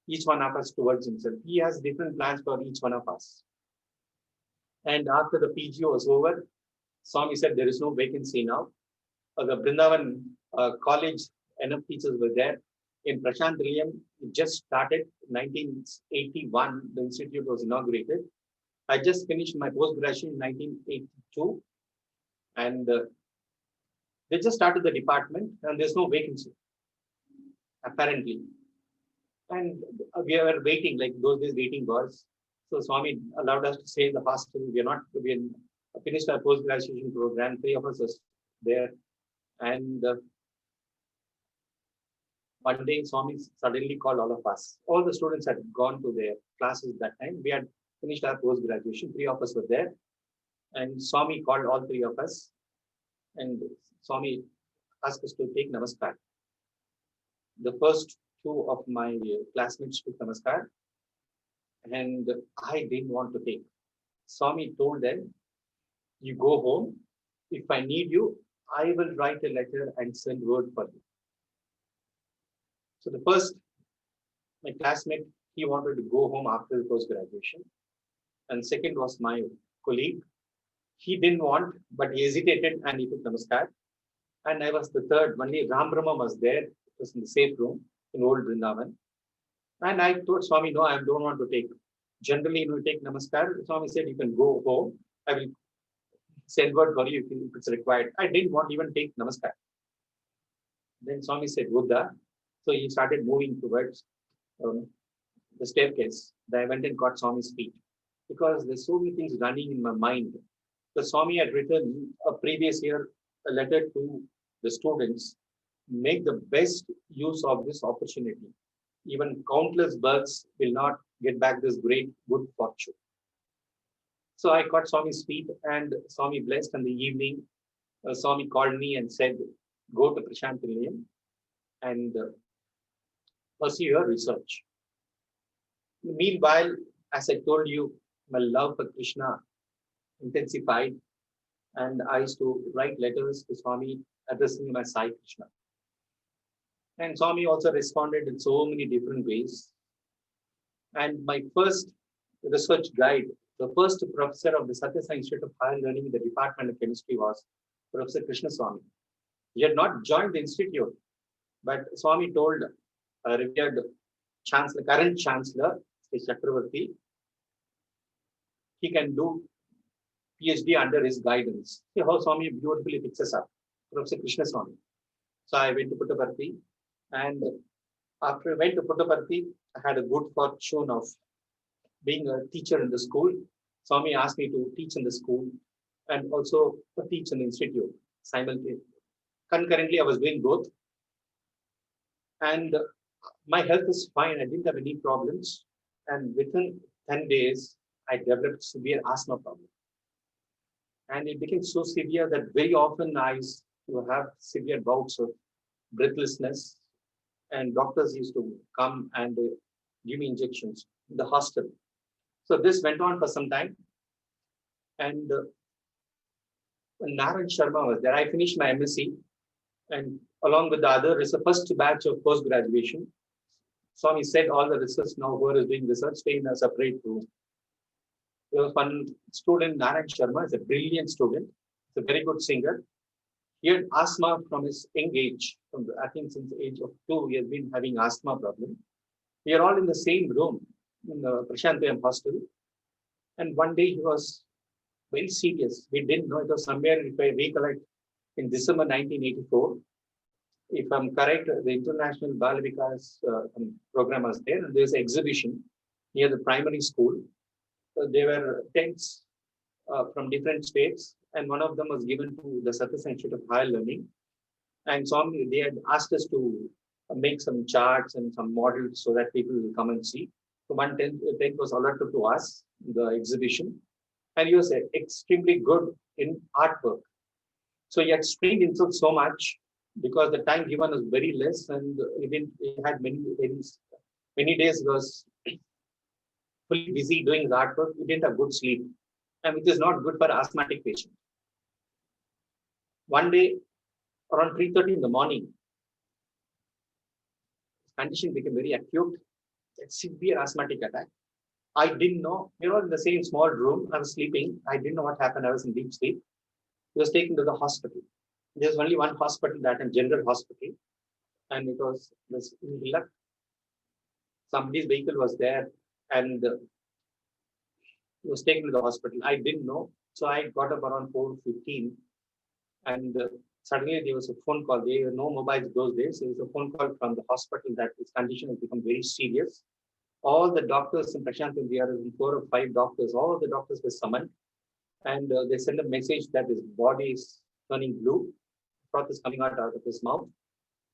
C: each one of us towards himself. He has different plans for each one of us. And after the PGO was over, Swami said there is no vacancy now. The Brindavan college, enough teachers were there. In Prashant Nilayam, it just started 1981. The institute was inaugurated. I just finished my post-graduation in 1982. And they just started the department and there's no vacancy, apparently. And we were waiting, like those days waiting was. So Swami allowed us to stay in the hostel. We finished our post-graduation program. 3 of us was there. And one day Swami suddenly called all of us. All the students had gone to their classes that time. We had finished our post-graduation. 3 of us were there. And Swami called all 3 of us. And Swami asked us to take namaskar. The first 2 of my classmates took namaskar. And I didn't want to take. Swami told them, you go home. If I need you, I will write a letter and send word for you. So the first, my classmate, he wanted to go home after the post-graduation. And second was my colleague. He didn't want, but he hesitated and he took namaskar. And I was the third. Only Ram Brahma was there. It was in the safe room in old Vrindavan. And I told Swami, no, I don't want to take. Generally, you take namaskar. Swami said, you can go home. I will send word for you if it's required. I didn't want to even take namaskar. Then Swami said, Buddha. So he started moving towards the staircase. Then I went and caught Swami's feet. Because there's so many things running in my mind. The Swami had written a previous year a letter to the students. Make the best use of this opportunity. Even countless births will not get back this great good fortune. So I caught Swami's feet and Swami blessed. In the evening, Swami called me and said, go to Prashant Nilayam and pursue your research. Meanwhile, as I told you, my love for Krishna intensified and I used to write letters to Swami addressing him as Sai Krishna. And Swami also responded in so many different ways. And my first research guide, the first professor of the Satyasai Institute of Higher Learning in the Department of Chemistry was Professor Krishna Swami. He had not joined the institute, but Swami told revered chancellor, current chancellor, Sri Chakravarti, he can do PhD under his guidance. See how Swami beautifully fixes up, Professor Krishna Swami. So I went to Puttaparthi, and after I went to Puttaparthi, I had a good fortune of being a teacher in the school. Swami asked me to teach in the school and also to teach in the institute simultaneously. Concurrently, I was doing both. And My health is fine. I didn't have any problems. And within 10 days, I developed severe asthma problem. And it became so severe that very often I used to have severe bouts of breathlessness. And doctors used to come and give me injections in the hostel. So this went on for some time. And when Narayan Sharma was there, I finished my MSc. And along with the other, it's the first batch of post-graduation. Swami said all the research now, whoever is doing research, stay in a separate room. There was one student, Narayan Sharma, is a brilliant student. He's a very good singer. He had asthma from his young age. I think since the age of 2, he has been having asthma problem. We are all in the same room in the Prashantayam hostel. And one day he was very serious. We didn't know it was somewhere, if I recollect, in December 1984. If I'm correct, the International Bal Vikas program was there, and there's an exhibition near the primary school. There were tents from different states, and one of them was given to the Satyasai Institute of Higher Learning. And so they had asked us to make some charts and some models so that people will come and see. So one tent was allotted to us, the exhibition, and he was extremely good in artwork. So he had strained himself so much because the time given was very less, and he had many days was fully busy doing his artwork. He didn't have good sleep, and which is not good for asthmatic patient. One day, around 3:30 in the morning, his condition became very acute, a severe asthmatic attack. I didn't know, in the same small room, I was sleeping. I didn't know what happened. I was in deep sleep. He was taken to the hospital. There's only one hospital, that and general hospital. And it was in luck. Somebody's vehicle was there, and he was taken to the hospital. I didn't know. So I got up around 4:15, and suddenly there was a phone call. There were no mobiles those days. There was a phone call from the hospital that his condition has become very serious. All the doctors in Prashant, there are 4 or 5 doctors, all the doctors were summoned, and they sent a message that his body is turning blue, froth is coming out of his mouth,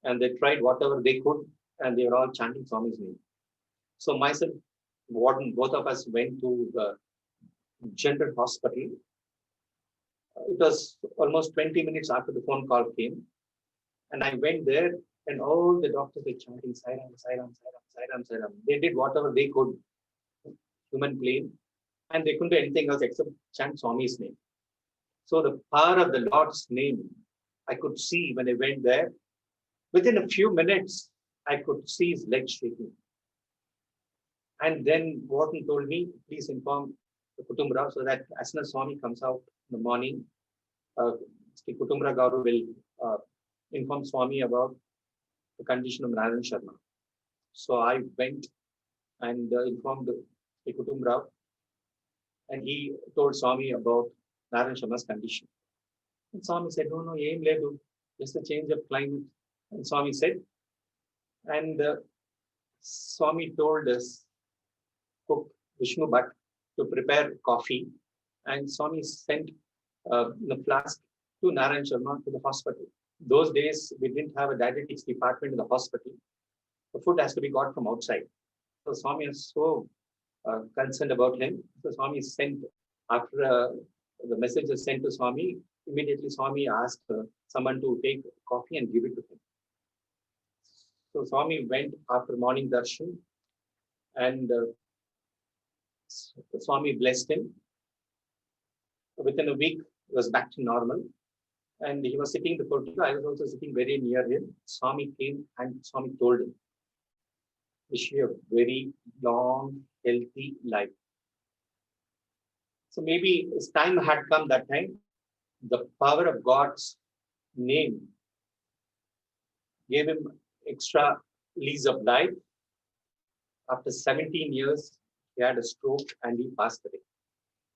C: and they tried whatever they could, and they were all chanting Swami's name. So myself, warden, both of us went to the general hospital. It was almost 20 minutes after the phone call came, and I went there, and all the doctors were chanting Sairam, Sairam, Sairam, Sairam, Sairam. They did whatever they could, human plane, and they couldn't do anything else except chant Swami's name. So the power of the Lord's name, I could see when I went there. Within a few minutes, I could see his legs shaking. And then Warden told me, please inform the Kutumbra so that as soon as Swami comes out in the morning, Kutumbra Garu will inform Swami about the condition of Narayan Sharma. So I went and informed the Kutumbra, and he told Swami about Narayan Sharma's condition. And Swami said, no, aim ledu, just a change of climate. And Swami said, and Swami told us, cook Vishnu Bhatt to prepare coffee, and Swami sent the flask to Narayan Sharma to the hospital. Those days, we didn't have a dietetics department in the hospital. The food has to be got from outside. So Swami is so concerned about him. So Swami sent, after the message was sent to Swami, immediately Swami asked someone to take coffee and give it to him. So Swami went after morning darshan, and Swami blessed him. Within a week, he was back to normal. And he was sitting in the portico. I was also sitting very near him. Swami came and Swami told him, wish you a very long, healthy life. So maybe his time had come that time. The power of God's name gave him extra lease of life. After 17 years, he had a stroke and he passed away.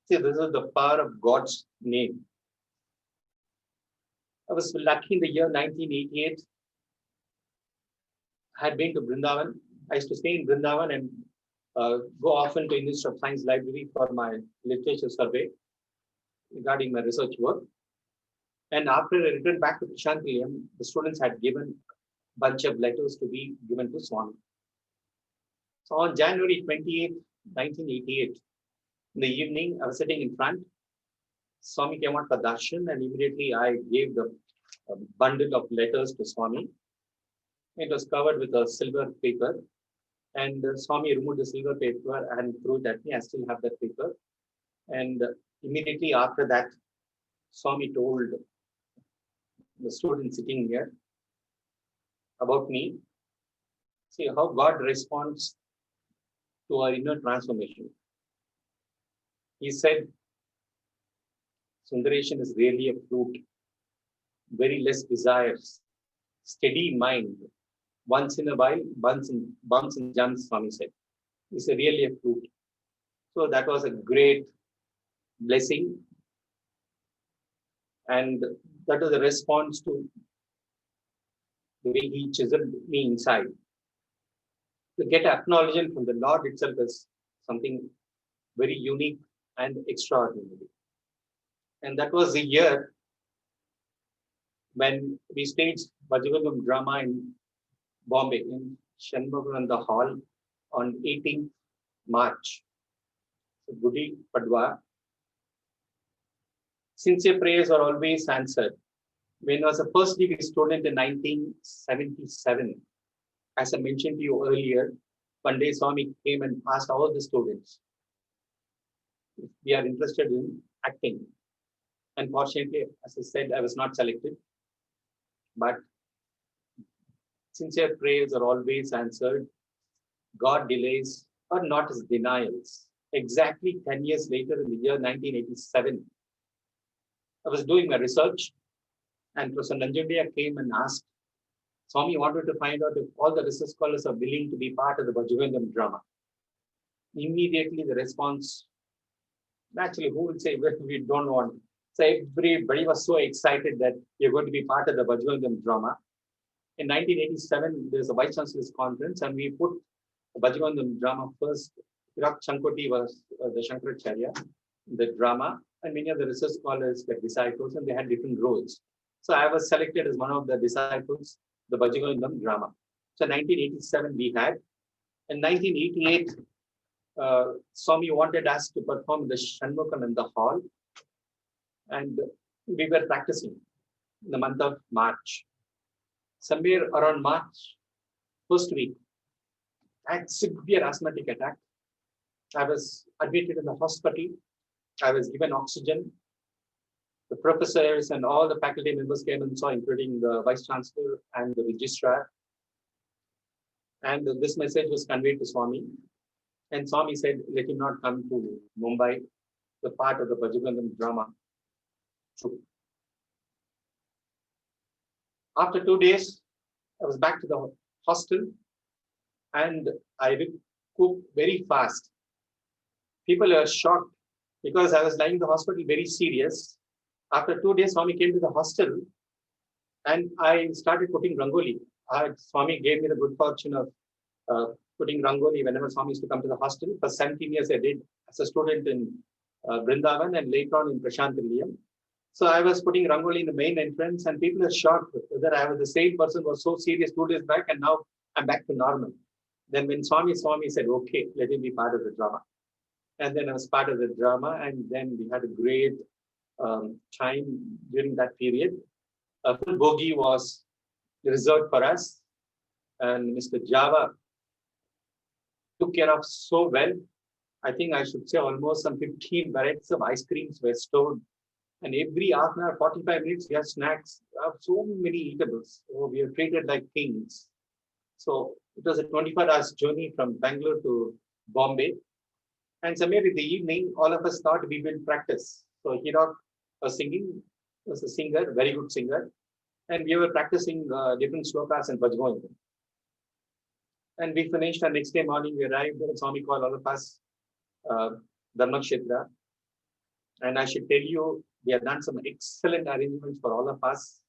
C: See, this is the power of God's name. I was lucky in the year 1988. I had been to Vrindavan. I used to stay in Vrindavan and go often to Institute of Science Library for my literature survey regarding my research work. And after I returned back to Prashantilayam, the students had given a bunch of letters to be given to Swami. So on January 28th, 1988, in the evening, I was sitting in front. Swami came out for darshan, and immediately I gave the bundle of letters to Swami. It was covered with a silver paper, and Swami removed the silver paper and threw it at me. I still have that paper. And immediately after that, Swami told the student sitting here about me. See how God responds to our inner transformation. He said, Sundaresan is really a fruit, very less desires, steady mind. Once in a while, bumps and jumps, Swami said. It's really a fruit. So that was a great blessing. And that was a response to the way he chiseled me inside. To get acknowledgement from the Lord itself is something very unique and extraordinary. And that was the year when we staged Bhagwan drama in Bombay, in Shanmugananda Hall on 18th March. So Gudi Padwa. Sincere prayers are always answered. When I was a first degree student in 1977, as I mentioned to you earlier, one day Swami came and asked all the students if we are interested in acting. Unfortunately, as I said, I was not selected. But sincere prayers are always answered. God delays are not as denials. Exactly 10 years later, in the year 1987, I was doing my research, and Professor Nanjandia came and asked, Swami wanted to find out if all the research scholars are willing to be part of the Bhagwan drama. Immediately the response, naturally, who will say, well, we don't want? So everybody was so excited that you're going to be part of the Bhagwan drama. In 1987, there's a Vice Chancellor's conference, and we put the Bhagwan drama first. Hirak Shankoti was the Shankaracharya, the drama, and many of the research scholars were disciples, and they had different roles. So I was selected as one of the disciples, the Bhagwan drama. So 1987 we had. In 1988, Swami wanted us to perform in the Shanmugananda Hall, and we were practicing in the month of March. Somewhere around March, first week, I had severe asthmatic attack. I was admitted in the hospital. I was given oxygen. The professors and all the faculty members came and saw, including the Vice Chancellor and the Registrar. And this message was conveyed to Swami. And Swami said, let him not come to Mumbai, the part of the Bhagwan drama. True. After 2 days, I was back to the hostel, and I recouped very fast. People were shocked because I was lying in the hospital very serious. After 2 days, Swami came to the hostel, and I started putting rangoli. Swami gave me the good fortune of putting rangoli whenever Swami used to come to the hostel. For 17 years, I did as a student in Vrindavan and later on in Prashantilayam. So I was putting rangoli in the main entrance, and people are shocked whether I was the same person who was so serious 2 days back, and now I'm back to normal. Then when Swami said, okay, let him be part of the drama. And then I was part of the drama, and then we had a great time during that period. A full bogie was reserved for us, and Mr. Java took care of so well. I think I should say almost some 15 varieties of ice creams were stored. And every half an hour, 45 minutes, we had snacks. So many eatables. So we were treated like kings. So it was a 24-hour journey from Bangalore to Bombay. And somewhere in the evening, all of us thought we will practice. So Hirak was singing, was a singer, very good singer. And we were practicing different slokas and Bhagwan. And we finished, and next day morning we arrived, and Swami called all of us, Dharma Kshetra. And I should tell you, we have done some excellent arrangements for all of us.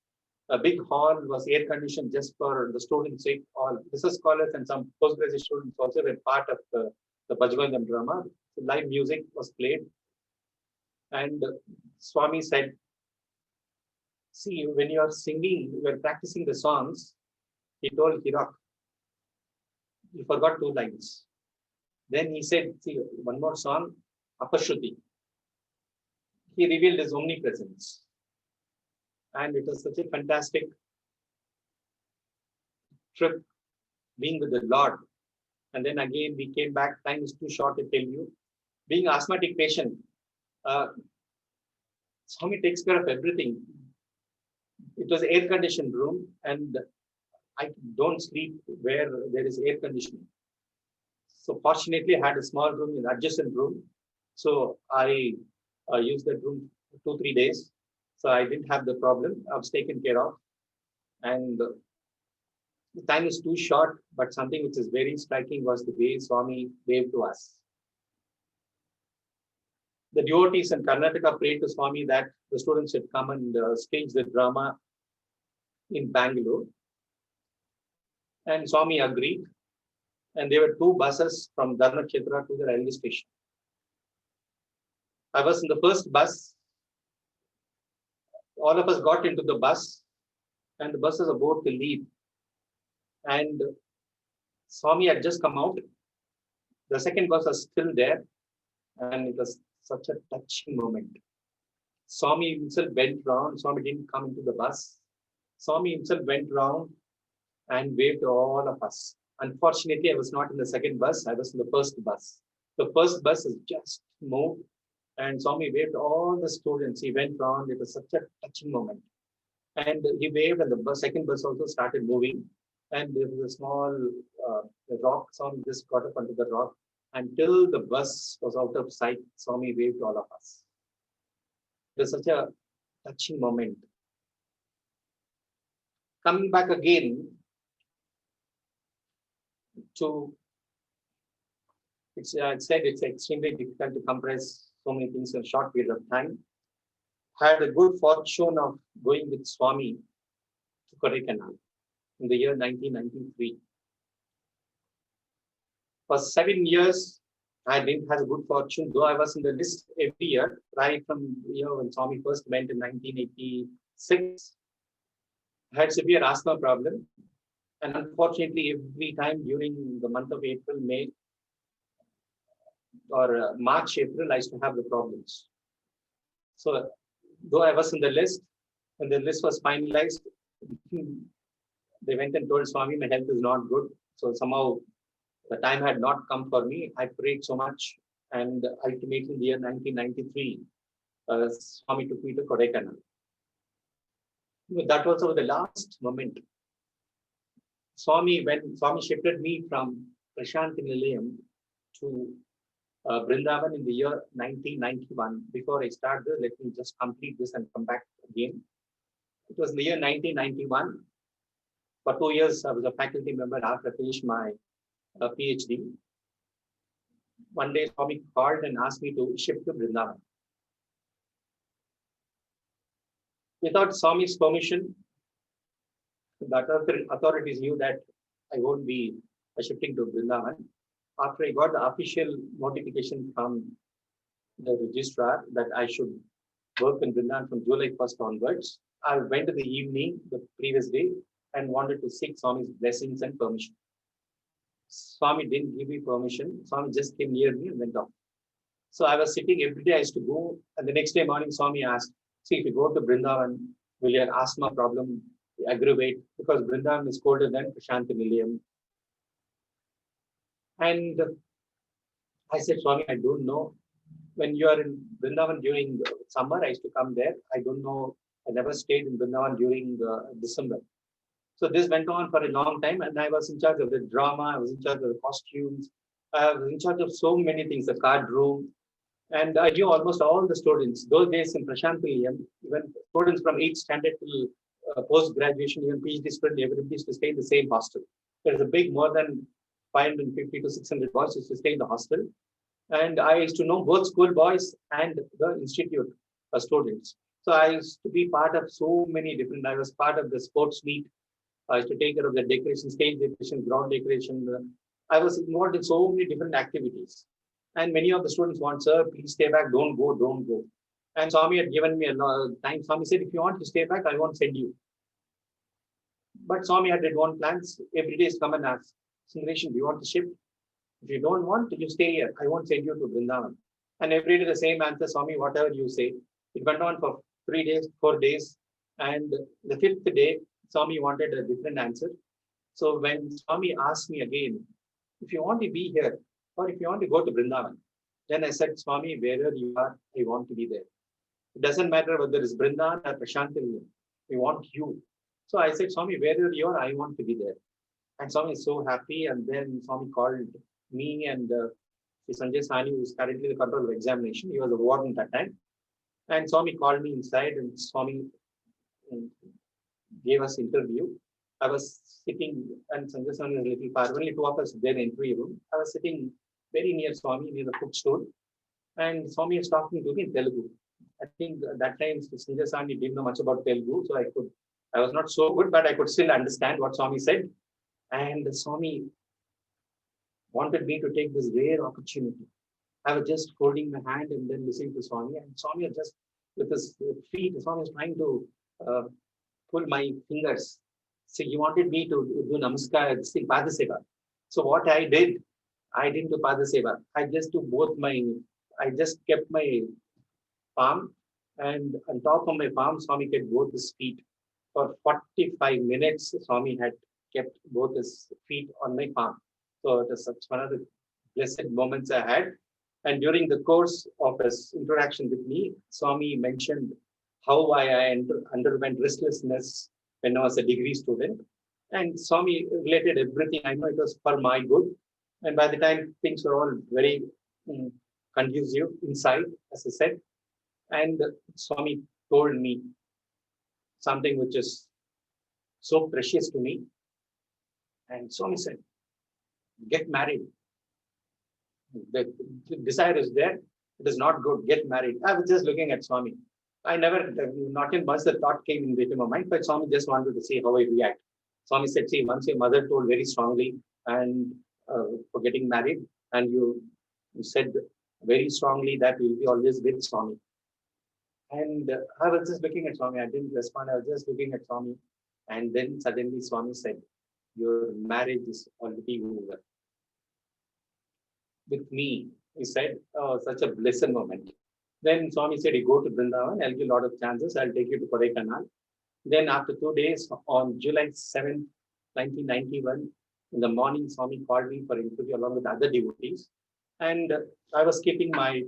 C: A big hall was air conditioned just for the students' sake. All research scholars and some postgraduate students also were part of the Bhagwan drama. So live music was played. And Swami said, see, when you are singing, you are practicing the songs, he told Hirak, you forgot 2 lines. Then he said, see, one more song, Apashruti. He revealed his omnipresence. And it was such a fantastic trip being with the Lord. And then again, we came back. Time is too short to tell you. Being an asthmatic patient, Swami takes care of everything. It was air-conditioned room, and I don't sleep where there is air conditioning. So fortunately, I had a small room, an adjacent room. So I used that room 2-3 days. So I didn't have the problem. I was taken care of. And the time is too short, but something which is very striking was the way Swami waved to us. The devotees in Karnataka prayed to Swami that the students should come and stage the drama in Bangalore. And Swami agreed. And there were 2 buses from Dharmakshetra to the railway station. I was in the first bus. All of us got into the bus, and the bus was about to leave. And Swami had just come out. The second bus was still there, and it was such a touching moment. Swami himself went round. Swami didn't come into the bus. Swami himself went round and waved to all of us. Unfortunately, I was not in the second bus. I was in the first bus. The first bus is just moved, and Swami waved to all the students. He went round. It was such a touching moment. And he waved, and the second bus also started moving. And there was a small rock. Swami just got up onto the rock. Until the bus was out of sight, Swami waved to all of us. It was such a touching moment. Coming back again to, it's said it's extremely difficult to compress so many things in a short period of time. Had a good fortune of going with Swami to Kodaikanal in the year 1993. For 7 years, I didn't have a good fortune, though I was in the list every year, right from when Swami first went in 1986. I had severe asthma problem. And unfortunately, every time during the month of April, May, or March, April, I used to have the problems. So, though I was in the list, when the list was finalized, they went and told Swami, my health is not good. So somehow the time had not come for me. I prayed so much. And ultimately in the year 1993, Swami took me to Kodaikanal. That was the last moment. When Swami shifted me from Prashanti Nilayam to Vrindavan in the year 1991. Before I start this, let me just complete this and come back again. It was in the year 1991. For 2 years, I was a faculty member after I finished my PhD. One day, Swami called and asked me to shift to Vrindavan. Without Swami's permission, the authorities knew that I won't be shifting to Vrindavan. After I got the official notification from the registrar that I should work in Vrindavan from July 1st onwards, I went to the evening the previous day and wanted to seek Swami's blessings and permission. Swami didn't give me permission. Swami just came near me and went off. So I was sitting every day. I used to go, and the next day morning, Swami asked, see, if you go to Vrindavan, will your asthma problem aggravate? Because Vrindavan is colder than Prashanti Nilayam. And I said, Swami, I don't know. When you are in Vrindavan during summer, I used to come there. I don't know. I never stayed in Vrindavan during December. So this went on for a long time, and I was in charge of the drama. I was in charge of the costumes. I was in charge of so many things, the card room. And I knew almost all the students. Those days in Prashanti Nilayam, even students from 8th standard till post-graduation, even PhD students, everybody used to stay in the same hostel. There's a big, more than 550 to 600 boys used to stay in the hostel. And I used to know both school boys and the institute students. So I used to be part of so many different, I was part of the sports meet. I used to take care of the decoration, stage decoration, ground decoration. I was involved in so many different activities. And many of the students want, sir, please stay back, don't go, don't go. And Swami had given me a lot of time. Swami said, if you want to stay back, I won't send you. But Swami had his own plans. Every day is come and ask, Sundaresan, do you want to shift? If you don't want, you stay here. I won't send you to Vrindavan. And every day the same answer, Swami, whatever you say. It went on for 3 days, 4 days. And the fifth day, Swami wanted a different answer. So when Swami asked me again, if you want to be here or if you want to go to Vrindavan, then I said, Swami, wherever you are, I want to be there. It doesn't matter whether it's Vrindavan or Prashantil. We want you. So I said, Swami, wherever you are, I want to be there. And Swami is so happy. And then Swami called me and Sundaresan, who is currently the control of examination. He was a warden at that time. And Swami called me inside and Swami gave us interview. I was sitting, and Sundaresan is a little far. Only two of us there in the interview room. I was sitting very near Swami, near the footstool. And Swami was talking to me in Telugu. I think at that time, Sundaresan didn't know much about Telugu. So I was not so good, but I could still understand what Swami said. And Swami wanted me to take this rare opportunity. I was just holding my hand and then listening to Swami. And Swami was just with his feet, Swami was trying to pull my fingers. So he wanted me to do namaskar, Padaseva. So what I didn't do Padaseva. I just kept my palm, and on top of my palm, Swami kept both his feet. For 45 minutes, Swami had kept both his feet on my palm. So it was such one of the blessed moments I had. And during the course of his interaction with me, Swami mentioned how I underwent restlessness when I was a degree student. And Swami related everything. I know it was for my good. And by the time things were all very conducive inside, as I said, and Swami told me something which is so precious to me. And Swami said, get married. The desire is there. It is not good. Get married. I was just looking at Swami. I never, not in once the thought came into my mind, but Swami just wanted to see how I react. Swami said, see, once your mother told very strongly and for getting married, and you said very strongly that you'll be always with Swami. And I was just looking at Swami. I didn't respond. I was just looking at Swami. And then suddenly Swami said, your marriage is already over. With me, he said, oh, such a blessed moment. Then Swami said, you go to Vrindavan, I'll give you a lot of chances. I'll take you to Kodaikanal. Then after 2 days, on July 7th, 1991, in the morning, Swami called me for an interview along with other devotees. And I was keeping my,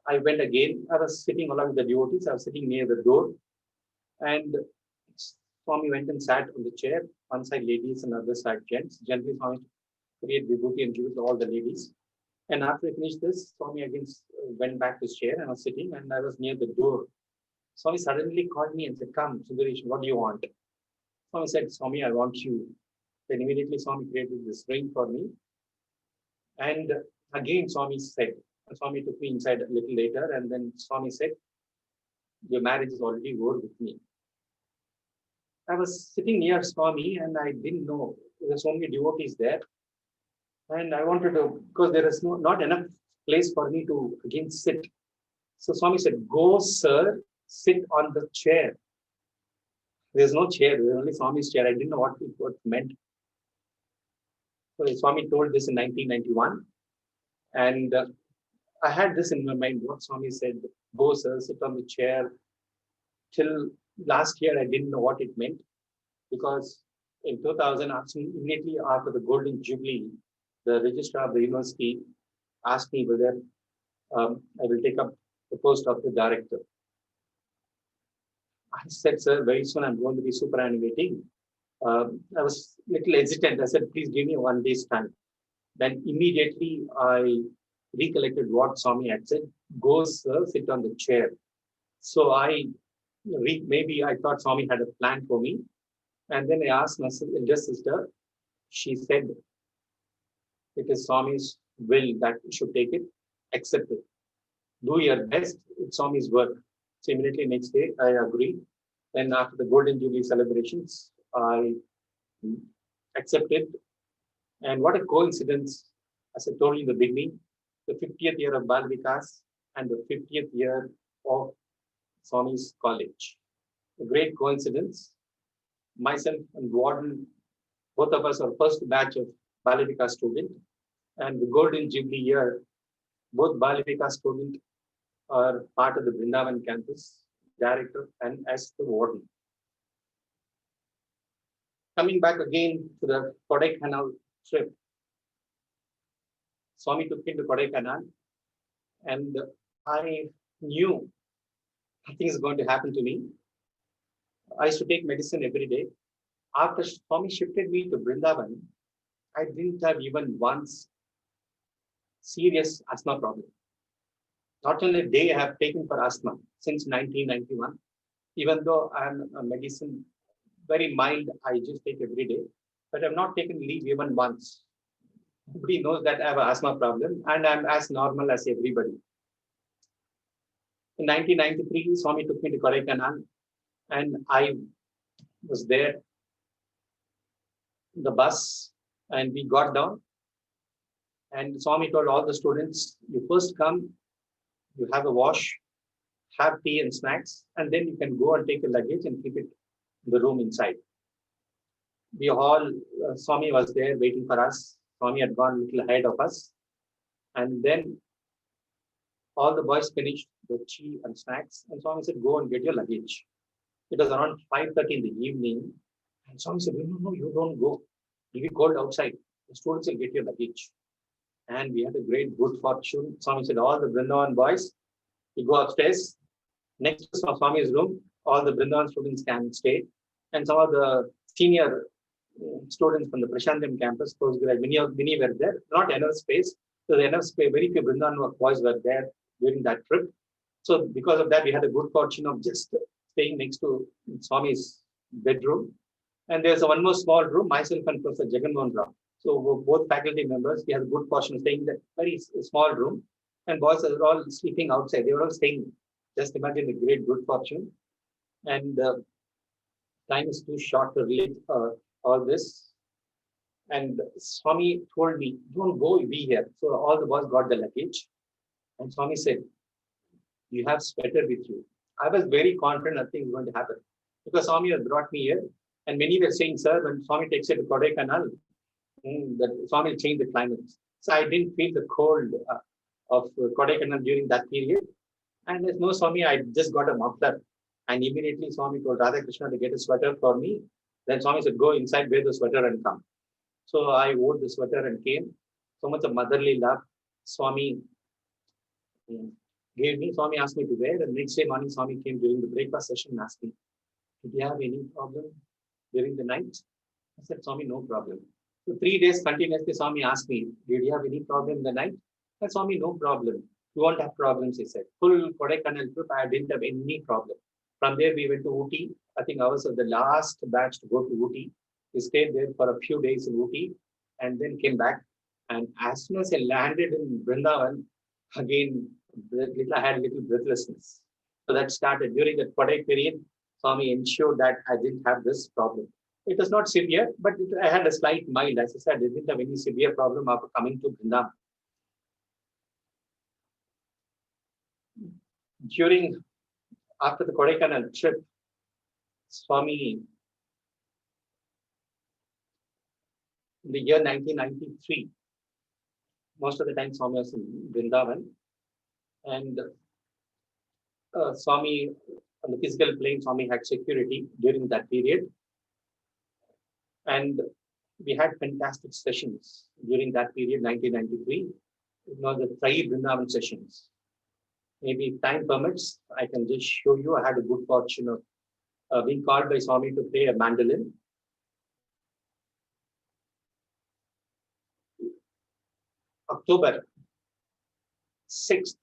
C: I went again. I was sitting along with the devotees. I was sitting near the door. And Swami went and sat on the chair. One side ladies and other side gents. Generally, Swami create vibhuti and give it to all the ladies. And after I finished this, Swami again went back to his chair and I was sitting and I was near the door. Swami suddenly called me and said, come, Sundaresan, what do you want? Swami said, Swami, I want you. Then immediately Swami created this ring for me. And again, Swami said, Swami took me inside a little later and then Swami said, your marriage is already over with me. I was sitting near Swami and I didn't know there were so many devotees there. And I wanted to, because there is not enough place for me to again sit. So Swami said, go, sir, sit on the chair. There's no chair, there's only Swami's chair. I didn't know what it meant. So Swami told this in 1991. And I had this in my mind, what Swami said, go, sir, sit on the chair. Till last year, I didn't know what it meant. Because in 2000, immediately after the Golden Jubilee, the registrar of the university asked me whether I will take up the post of the director. I said, sir, very soon I'm going to be superannuating. I was a little hesitant. I said, please give me 1 day's time. Then immediately I recollected what Swami had said. Go, sir, sit on the chair. So maybe I thought Swami had a plan for me. And then I asked my elder sister. She said, it is Swami's will that you should take it, accept it. Do your best, it's Swami's work. So immediately next day, I agreed. Then after the Golden Jubilee celebrations, I accepted. And what a coincidence, as I told you in the beginning, the 50th year of Bal Vikas and the 50th year of Swami's college. A great coincidence. Myself and Warden, both of us are first batch of Bal Vikas student. and the Golden Jubilee year, both Balivika students are part of the Vrindavan campus, director and as the warden. Coming back again to the Kodaikanal trip, Swami took me to Kodaikanal, and I knew nothing is going to happen to me. I used to take medicine every day. After Swami shifted me to Vrindavan, I didn't have even once serious asthma problem. Not only a day I have taken for asthma since 1991, even though I'm a medicine very mild, I just take every day, but I've not taken leave even once. Everybody knows that I have an asthma problem and I'm as normal as everybody. In 1993, Swami took me to Kodaikanal and I was there in the bus and we got down and Swami told all the students, you first come, you have a wash, have tea and snacks, and then you can go and take your luggage and keep it in the room inside. We all, Swami was there waiting for us. Swami had gone a little ahead of us. And then all the boys finished the tea and snacks. And Swami said, go and get your luggage. It was around 5:30 in the evening. And Swami said, no, you don't go. It'll be cold outside. The students will get your luggage. And we had a great good fortune. Swami said, all the Vrindavan boys, you go upstairs. Next to Swami's room, all the Vrindavan students can stay. And some of the senior students from the Prashantam campus, many were there, not enough space. So the enough space, very few Vrindavan boys were there during that trip. So because of that, we had a good fortune of just staying next to Swami's bedroom. And there's one more small room, myself and Professor Jaganmohan Rao. So both faculty members, we had a good fortune of staying in that very small room. And boys are all sleeping outside. They were all staying. Just imagine the great good fortune. And time is too short to relate all this. And Swami told me, don't go, be here. So all the boys got the luggage. And Swami said, you have sweater with you. I was very confident nothing is going to happen. Because Swami had brought me here. And many were saying, sir, when Swami takes you to Kodaikanal, that Swami will change the climate. So I didn't feel the cold of Kodaikanal during that period. And there's no Swami, I just got a muffler. And immediately Swami told Radha Krishna to get a sweater for me. Then Swami said, go inside, wear the sweater and come. So I wore the sweater and came. So much of motherly love. Swami gave me. Swami asked me to wear. And next day morning, Swami came during the breakfast session and asked me, did you have any problem during the night? I said, Swami, no problem. So 3 days continuously, Swami asked me, did you have any problem in the night? I said, Swami, no problem. You won't have problems, he said. Full Kodaikanal trip, I didn't have any problem. From there, we went to Ooty. I think I was the last batch to go to Ooty. We stayed there for a few days in Ooty and then came back. And as soon as I landed in Vrindavan, again, I had a little breathlessness. So that started during the Kodai period. Swami ensured that I didn't have this problem. It was not severe, but I had a slight mild. As I said, I didn't have any severe problem after coming to Vrindavan. After the Kodaikanal trip, Swami, in the year 1993, most of the time Swami was in Vrindavan. And Swami, on the physical plane, Swami had security during that period. And we had fantastic sessions during that period, 1993. The 3 Vrindavan sessions. Maybe if time permits, I can just show you. I had a good fortune of being called by Swami to play a mandolin. October 6th,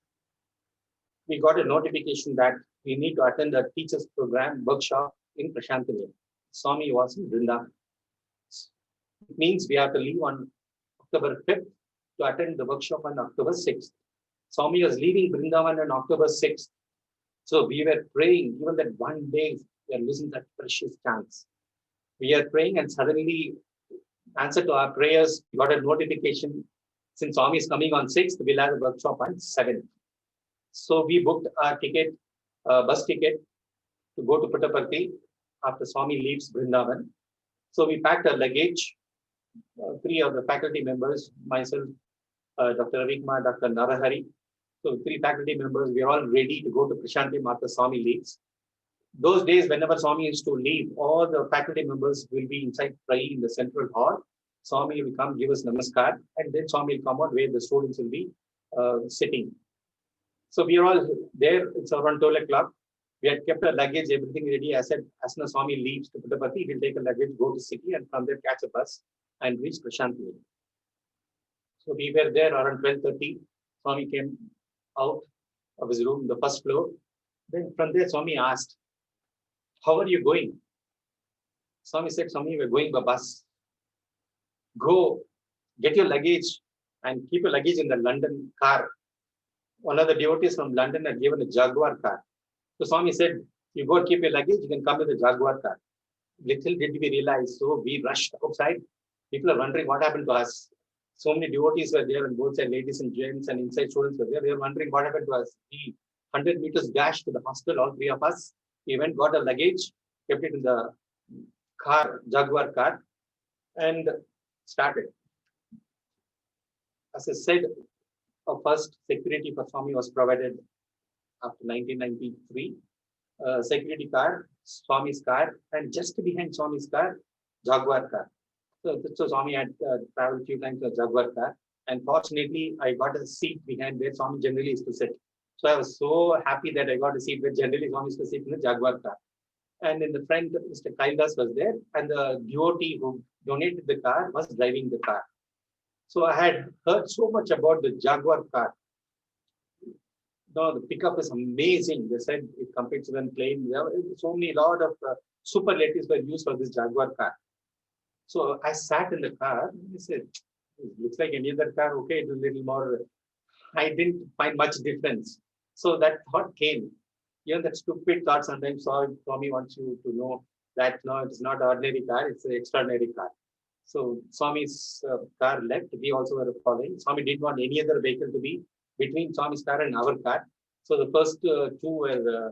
C: we got a notification that we need to attend a teachers program workshop in Prashantam. Swami was in Vrindavan. It means we have to leave on October 5th to attend the workshop on October 6th. Swami was leaving Vrindavan on October 6th. So we were praying, even that one day, we are losing that precious chance. We are praying and suddenly, answer to our prayers, we got a notification. Since Swami is coming on 6th, we'll have a workshop on 7th. So we booked our ticket, bus ticket to go to Puttaparthi after Swami leaves Vrindavan. So we packed our luggage, 3 of the faculty members, myself, Dr. Ravi Kumar, Dr. Narahari. So 3 faculty members, we are all ready to go to Prashanti after Swami leaves. Those days, whenever Swami used to leave, all the faculty members will be inside praying in the central hall. Swami will come, give us namaskar, and then Swami will come out where the students will be sitting. So we are all there. It's around 12 o'clock. We had kept our luggage, everything ready. I said, as soon as Swami leaves to Puttaparthi, we'll take a luggage, go to city, and from there catch a bus and reach Prashanti. So we were there around 12:30. Swami came out of his room, the first floor. Then from there, Swami asked, "How are you going?" Swami said, "Swami, we're going by bus. Go, get your luggage and keep your luggage in the London car." One of the devotees from London had given a Jaguar car. So Swami said, "You go keep your luggage, you can come with the Jaguar car." Little did we realize, so we rushed outside. People are wondering what happened to us. So many devotees were there on both sides, ladies and gents, and inside students were there. They were wondering what happened to us. We 100 meters dash to the hostel, all 3 of us. We went, got our luggage, kept it in the car, Jaguar car, and started. As I said, our first security for Swami was provided after 1993. Security car, Swami's car, and just behind Swami's car, Jaguar car. So Swami had traveled a few times with Jaguar car, and fortunately, I got a seat behind where Swami generally used to sit. So I was so happy that I got a seat where generally Swami used to sit in the Jaguar car. And in the front, Mr. Kailas was there, and the devotee who donated the car was driving the car. So I had heard so much about the Jaguar car. No, the pickup is amazing. They said it competes with a plane. There were so many lot of superlatives were used for this Jaguar car. So I sat in the car and I said, "It looks like any other car. Okay, it's a little more." I didn't find much difference. So that thought came. Even that stupid thought sometimes Swami wants you to know that no, it's not an ordinary car, it's an extraordinary car. So Swami's car left. We also were following. Swami didn't want any other vehicle to be between Swami's car and our car. So the first 2 were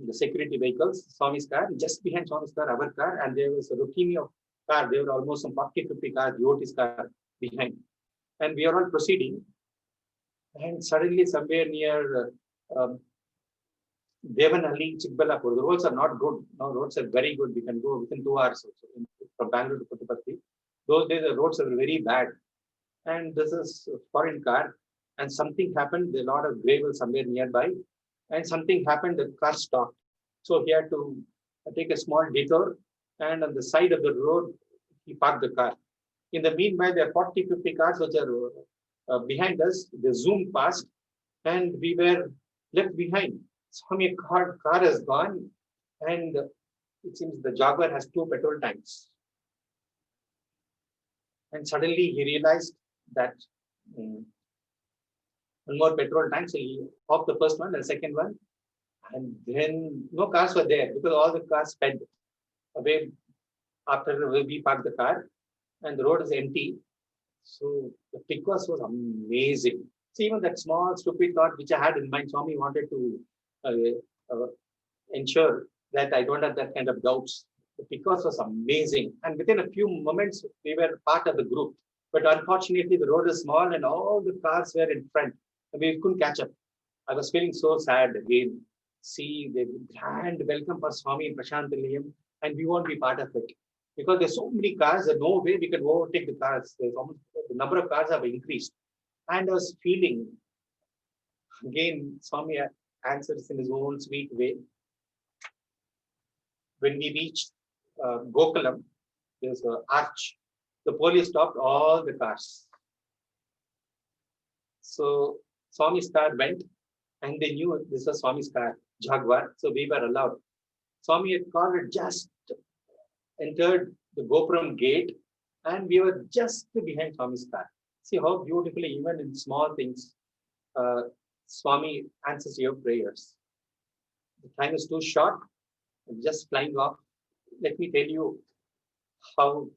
C: the security vehicles, Swami's car, just behind Swami's car, our car, and there was a routine of car. There were almost some 40, 50 cars, devotees' car behind. And we are all proceeding. And suddenly, somewhere near Devanhalli, Chikballapur, the roads are not good. No, roads are very good. We can go within 2 hours also, from Bangalore to Puttaparthi. Those days, the roads are very bad. And this is a foreign car. And something happened. There's a lot of gravel somewhere nearby. And something happened. The car stopped. So he had to take a small detour. And on the side of the road, he parked the car. In the meanwhile, there are 40, 50 cars which are behind us. They zoomed past. And we were left behind. Swami car has gone. And it seems the Jaguar has 2 petrol tanks. And suddenly he realized that one more petrol tank. So he off the first one and the second one. And then no cars were there because all the cars sped away after we parked the car. And the road is empty. So the pickup was amazing. So even that small stupid thought which I had in mind, Swami wanted to ensure that I don't have that kind of doubts. The pickup was amazing. And within a few moments, we were part of the group. But unfortunately, the road is small and all the cars were in front. And we couldn't catch up. I was feeling so sad again. See, the grand welcome for Swami in Prashantilayam, and we won't be part of it. Because there's so many cars, there's no way we can overtake the cars. There's almost, the number of cars have increased. And I was feeling, again, Swami answers in his own sweet way. When we reached Gokulam, there's an arch. The police stopped all the cars. So Swami's car went, and they knew this was Swami's car, Jaguar. So we were allowed. Swami had car just entered the Gopuram gate, and we were just behind Swami's car. See how beautifully, even in small things, Swami answers your prayers. The time is too short. I'm just flying off. Let me tell you how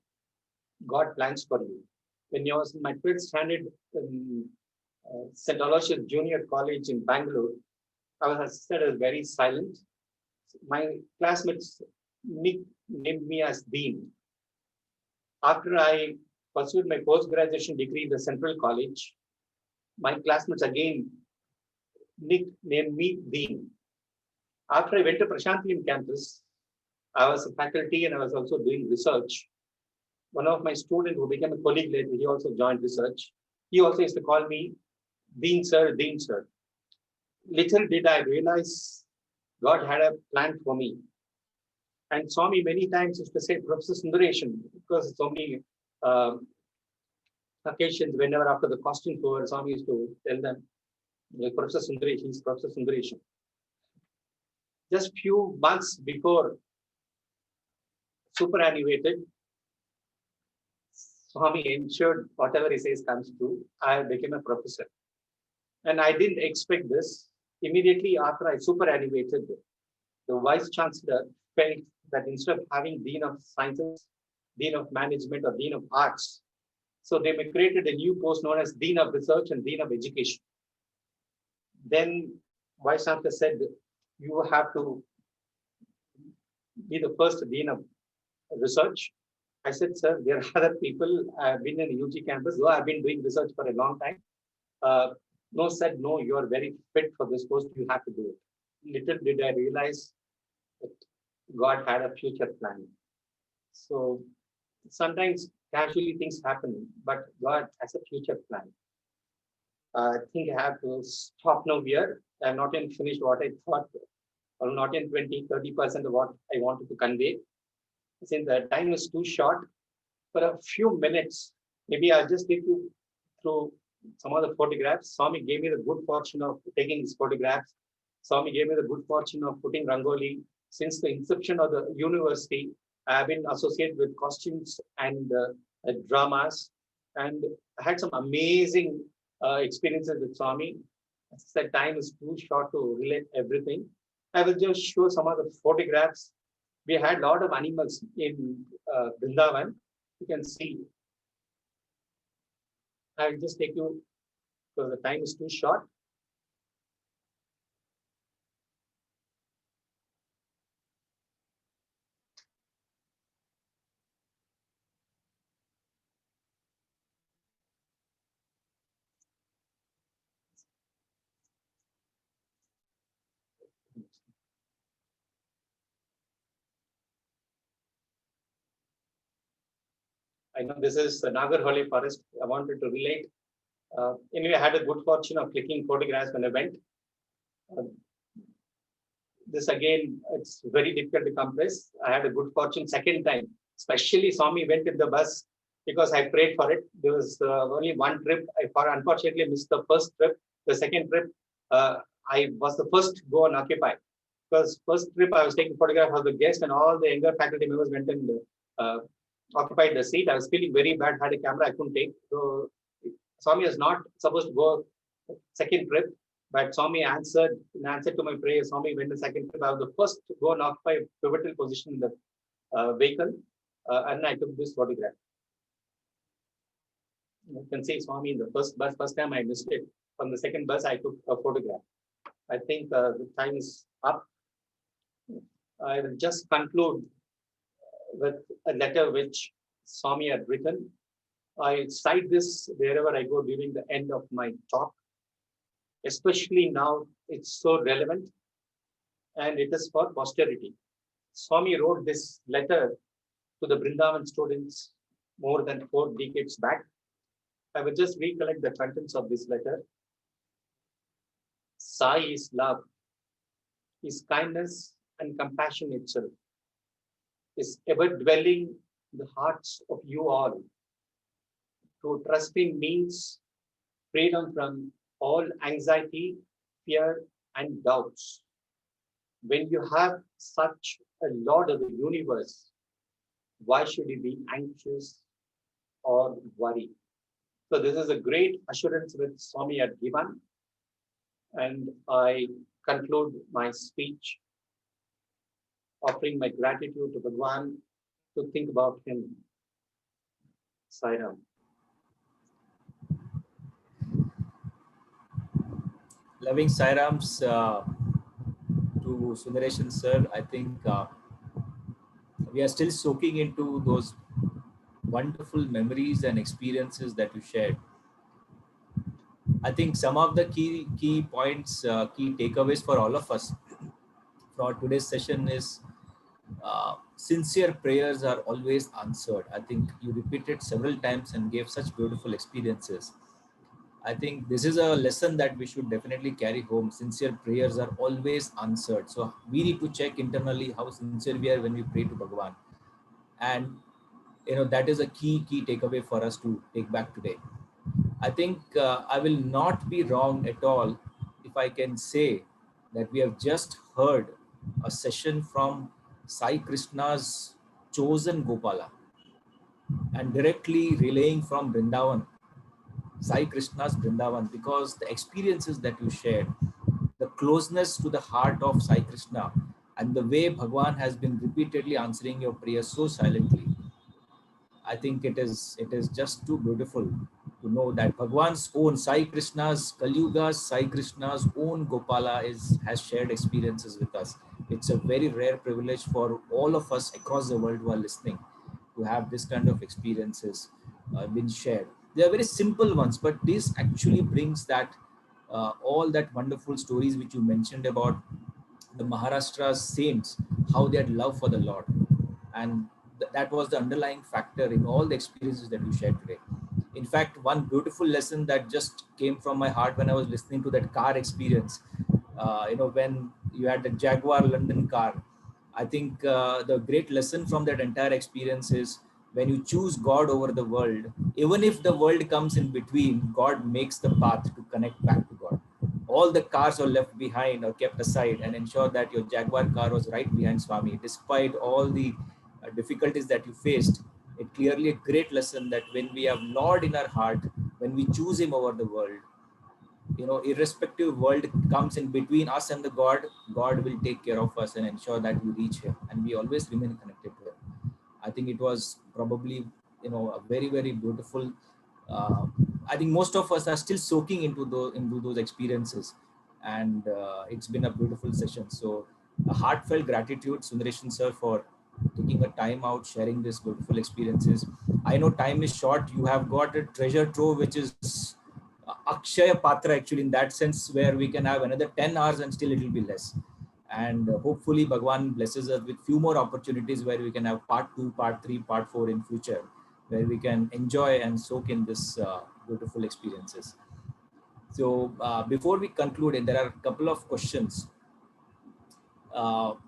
C: God plans for you. When I was in my 12th standard in St. Aloysius Junior College in Bangalore, I was very silent. My classmates named me as Dean. After I pursued my post-graduation degree in the Central College, my classmates again named me Dean. After I went to Prashantilim campus, I was a faculty and I was also doing research. One of my students who became a colleague later, he also joined research. He also used to call me Dean Sir, Dean Sir. Little did I realize God had a plan for me. And Swami many times used to say, Professor Sundaresan, because so many occasions, whenever after the costume tour, Swami used to tell them, Professor Sundaresan, he's Professor Sundaresan. Just few months before superannuated, Swami ensured whatever he says comes true. I became a professor. And I didn't expect this. Immediately after I superannuated, the Vice Chancellor felt that instead of having Dean of Sciences, Dean of Management, or Dean of Arts, so they created a new post known as Dean of Research and Dean of Education. Then Vice Chancellor said, you have to be the first Dean of Research. I said, sir, there are other people. I've been in the UG campus, though I've been doing research for a long time. No, said, no, you are very fit for this post. You have to do it. Little did I realize that God had a future plan. So sometimes casually things happen, but God has a future plan. I think I have to stop now here. I have not yet finished what I thought, or not in 20-30% of what I wanted to convey. Since the time is too short, for a few minutes, maybe I'll just take you through some of the photographs. Swami gave me the good fortune of taking these photographs. Swami gave me the good fortune of putting Rangoli. Since the inception of the university, I have been associated with costumes and dramas, and I had some amazing experiences with Swami. The time is too short to relate everything. I will just show some of the photographs. We had a lot of animals in Vrindavan. You can see. I will just take you, because the time is too short. I know this is the Nagarholi forest. I wanted to relate. Anyway, I had a good fortune of clicking photographs when I went. This again, it's very difficult to compress. I had a good fortune second time, especially Swami went in the bus because I prayed for it. There was only one trip. I unfortunately missed the first trip. The second trip, I was the first to go and occupy. Because first trip I was taking photograph of the guest and all the younger faculty members went and occupied the seat. I was feeling very bad, had a camera I couldn't take. So Swami was not supposed to go second trip, but Swami answered, in answer to my prayer, Swami went the second trip. I was the first to go and occupy a pivotal position in the vehicle, and I took this photograph. You can see Swami in the first bus. First time I missed it. From the second bus, I took a photograph. I think the time is up. I will just conclude with a letter which Swami had written. I cite this wherever I go during the end of my talk. Especially now, it's so relevant, and it is for posterity. Swami wrote this letter to the Vrindavan students more than 4 decades back. I will just recollect the contents of this letter. Sai is love, is kindness and compassion itself, is ever dwelling in the hearts of you all. To trust in means freedom from all anxiety, fear, and doubts. When you have such a Lord of the universe, why should you be anxious or worry? So this is a great assurance which Swami had given. And I conclude my speech offering my gratitude to Bhagwan to think about him. Sai Ram.
B: Loving Sairams to Sundaresan sir, I think we are still soaking into those wonderful memories and experiences that you shared. I think some of the key points, key takeaways for all of us for today's session is sincere prayers are always answered. I think you repeated several times and gave such beautiful experiences. I think this is a lesson that we should definitely carry home. Sincere prayers are always answered. So we need to check internally how sincere we are when we pray to Bhagwan. And that is a key takeaway for us to take back today. I think I will not be wrong at all if I can say that we have just heard a session from Sai Krishna's chosen Gopala and directly relaying from Vrindavan, Sai Krishna's Vrindavan, because the experiences that you shared, the closeness to the heart of Sai Krishna, and the way Bhagwan has been repeatedly answering your prayers so silently, I think it is just too beautiful to know that Bhagwan's own Sai Krishna's Kalyuga's Sai Krishna's own Gopala has shared experiences with us. It's a very rare privilege for all of us across the world who are listening to have this kind of experiences been shared. They are very simple ones, but this actually brings that all that wonderful stories which you mentioned about the Maharashtra's saints, how they had love for the Lord. And that was the underlying factor in all the experiences that you shared today. In fact, one beautiful lesson that just came from my heart when I was listening to that car experience, when you had the Jaguar London car, I think the great lesson from that entire experience is when you choose God over the world, even if the world comes in between, God makes the path to connect back to God. All the cars are left behind or kept aside and ensure that your Jaguar car was right behind Swami, despite all the difficulties that you faced. It clearly a great lesson that when we have Lord in our heart, when we choose Him over the world, irrespective world comes in between us and the God will take care of us and ensure that we reach Him and we always remain connected to Him. I think it was probably, a very, very beautiful. Uh, I think most of us are still soaking into those experiences, and it's been a beautiful session. So, a heartfelt gratitude, Sundaresan sir, for taking a time out, sharing these beautiful experiences. I know time is short. You have got a treasure trove, which is Akshaya Patra, actually, in that sense, where we can have another 10 hours and still it will be less. And hopefully Bhagwan blesses us with few more opportunities where we can have part 2, part 3, part 4 in future, where we can enjoy and soak in this beautiful experiences. So before we conclude, and there are a couple of questions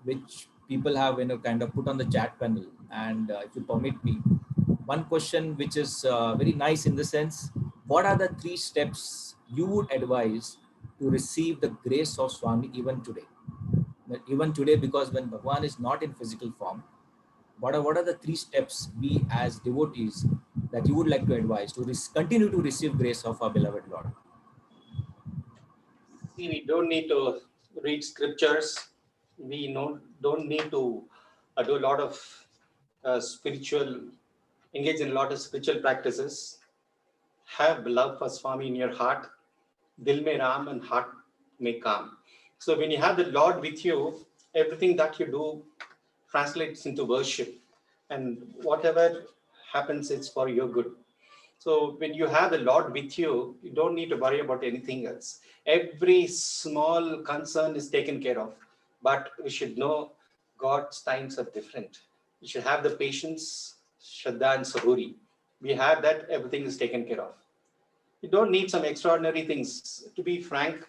B: which people have kind of put on the chat panel. And if you permit me, one question which is very nice in the sense, what are the 3 steps you would advise to receive the grace of Swami even today? Even today, because when Bhagwan is not in physical form, what are the 3 steps we as devotees that you would like to advise to continue to receive grace of our beloved Lord?
C: See, we don't need to read scriptures. We don't need to do a lot of engage in a lot of spiritual practices. Have love for Swami in your heart. Dil mein Ram and heart mein Kam. So when you have the Lord with you, everything that you do translates into worship. And whatever happens, it's for your good. So when you have the Lord with you, you don't need to worry about anything else. Every small concern is taken care of. But we should know God's times are different. We should have the patience, Shraddha and Saburi. We have that, everything is taken care of. You don't need some extraordinary things. To be frank,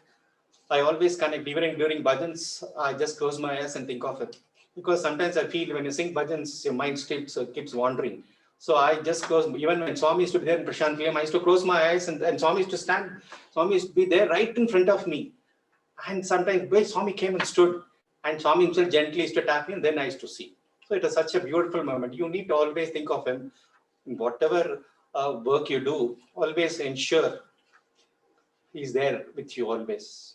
C: I always connect, even during bhajans, I just close my eyes and think of it. Because sometimes I feel when you sing bhajans, your mind keeps wandering. So I just close, even when Swami used to be there in Prashant Liyam, I used to close my eyes and Swami used to stand. Swami used to be there right in front of me. And sometimes when Swami came and stood, and Swami himself gently used to tap me, and then I used to see. So it was such a beautiful moment. You need to always think of him. In whatever work you do, always ensure he's there with you always.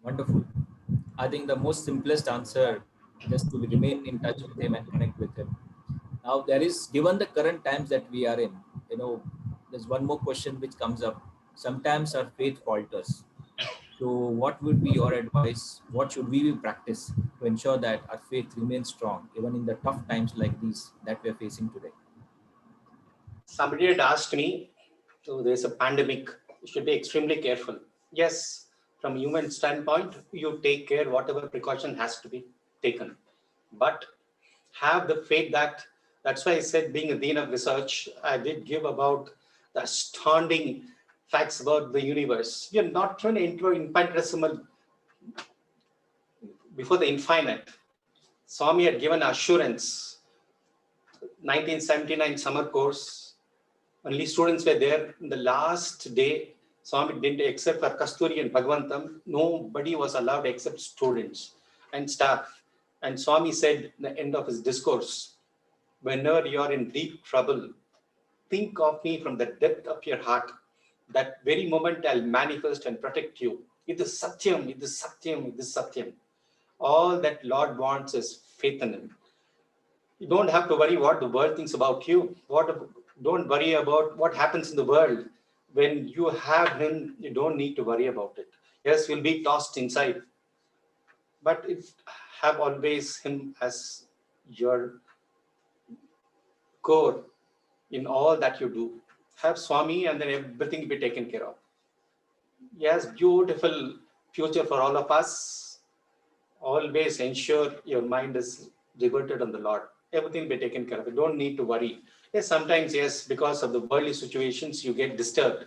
B: Wonderful. I think the most simplest answer, just to remain in touch with Him and connect with Him. Now, there is, given the current times that we are in, there's one more question which comes up. Sometimes our faith falters. So, what would be your advice? What should we practice to ensure that our faith remains strong, even in the tough times like these that we are facing today?
C: Somebody had asked me, So there's a pandemic. You should be extremely careful. Yes, from human standpoint, you take care whatever precaution has to be taken. But have the faith that that's why I said being a dean of research, I did give about the astounding facts about the universe. You're not trying to enter infinitesimal before the infinite. Swami had given assurance. 1979 summer course, only students were there. In the last day, Swami didn't except for Kasturi and Bhagwantam. Nobody was allowed except students and staff. And Swami said at the end of his discourse, whenever you are in deep trouble, think of me from the depth of your heart. That very moment I'll manifest and protect you. It is Satyam, it is Satyam, it is Satyam. All that Lord wants is faith in Him. You don't have to worry what the world thinks about you. Don't worry about what happens in the world. When you have Him, you don't need to worry about it. Yes, you'll be tossed inside, but if have always Him as your core in all that you do. Have Swami, and then everything will be taken care of. Yes, beautiful future for all of us. Always ensure your mind is diverted on the Lord. Everything will be taken care of. You don't need to worry. Yes, sometimes, yes, because of the worldly situations, you get disturbed.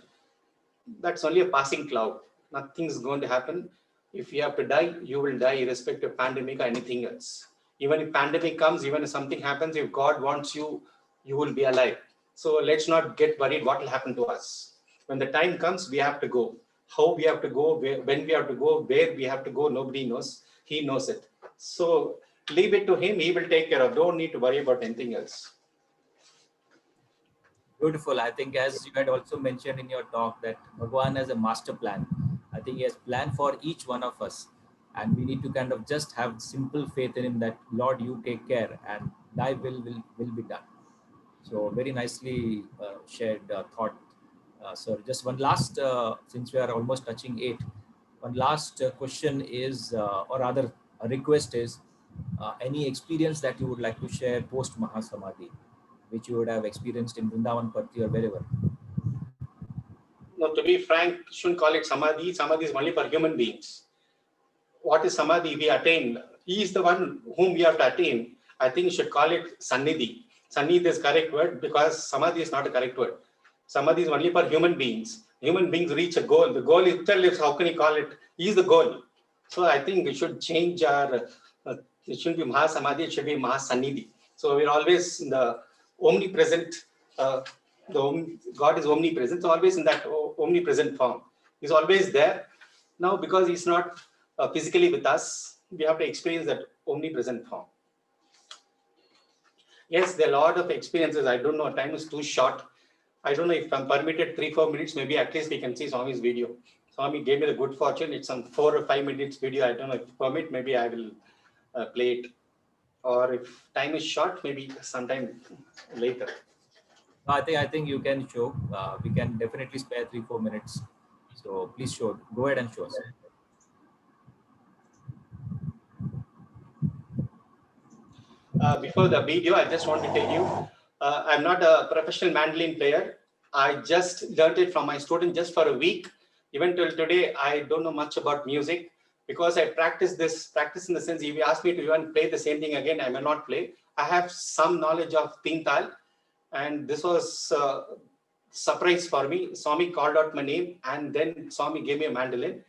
C: That's only a passing cloud. Nothing's going to happen. If you have to die, you will die irrespective of pandemic or anything else. Even if pandemic comes, even if something happens, if God wants you, you will be alive. So let's not get worried what will happen to us. When the time comes, we have to go. How we have to go, when we have to go, where we have to go, nobody knows. He knows it. So leave it to Him. He will take care of. Don't need to worry about anything else.
B: Beautiful. I think as you had also mentioned in your talk that Bhagwan has a master plan. I think he has planned for each one of us. And we need to kind of just have simple faith in him that, Lord, you take care and thy will be done. So very nicely shared thought. So just one last, since we are almost touching 8, one last question is, or rather a request is, any experience that you would like to share post Mahasamadhi, which you would have experienced in Vrindavan, Patti or wherever?
C: No, to be frank, shouldn't call it Samadhi. Samadhi is only for human beings. What is Samadhi? We attain. He is the one whom we have to attain. I think you should call it Sannidhi. Sannidhi is correct word because Samadhi is not a correct word. Samadhi is only for human beings. Human beings reach a goal. The goal itself is, how can you call it? He is the goal. So I think we should change our, it shouldn't be Mahasamadhi, it should be Mahasannidhi. So we're always in the omnipresent, God is omnipresent, so always in that omnipresent form. He's always there. Now, because He's not physically with us, we have to experience that omnipresent form. Yes, there are a lot of experiences. I don't know, time is too short. I don't know if I'm permitted 3-4 minutes, maybe at least we can see Swami's video. Swami gave me the good fortune. It's some 4 or 5 minutes video. I don't know if permit, maybe I will play it. Or if time is short, maybe sometime later.
B: I think you can show. We can definitely spare 3-4 minutes. So please show. Go ahead and show us.
C: Before the video, I just want to tell you, I'm not a professional mandolin player. I just learned it from my student just for a week. Even till today, I don't know much about music because I practice in the sense, if you ask me to even play the same thing again, I may not play. I have some knowledge of Tintal, and this was a surprise for me. Swami called out my name, and then Swami gave me a mandolin.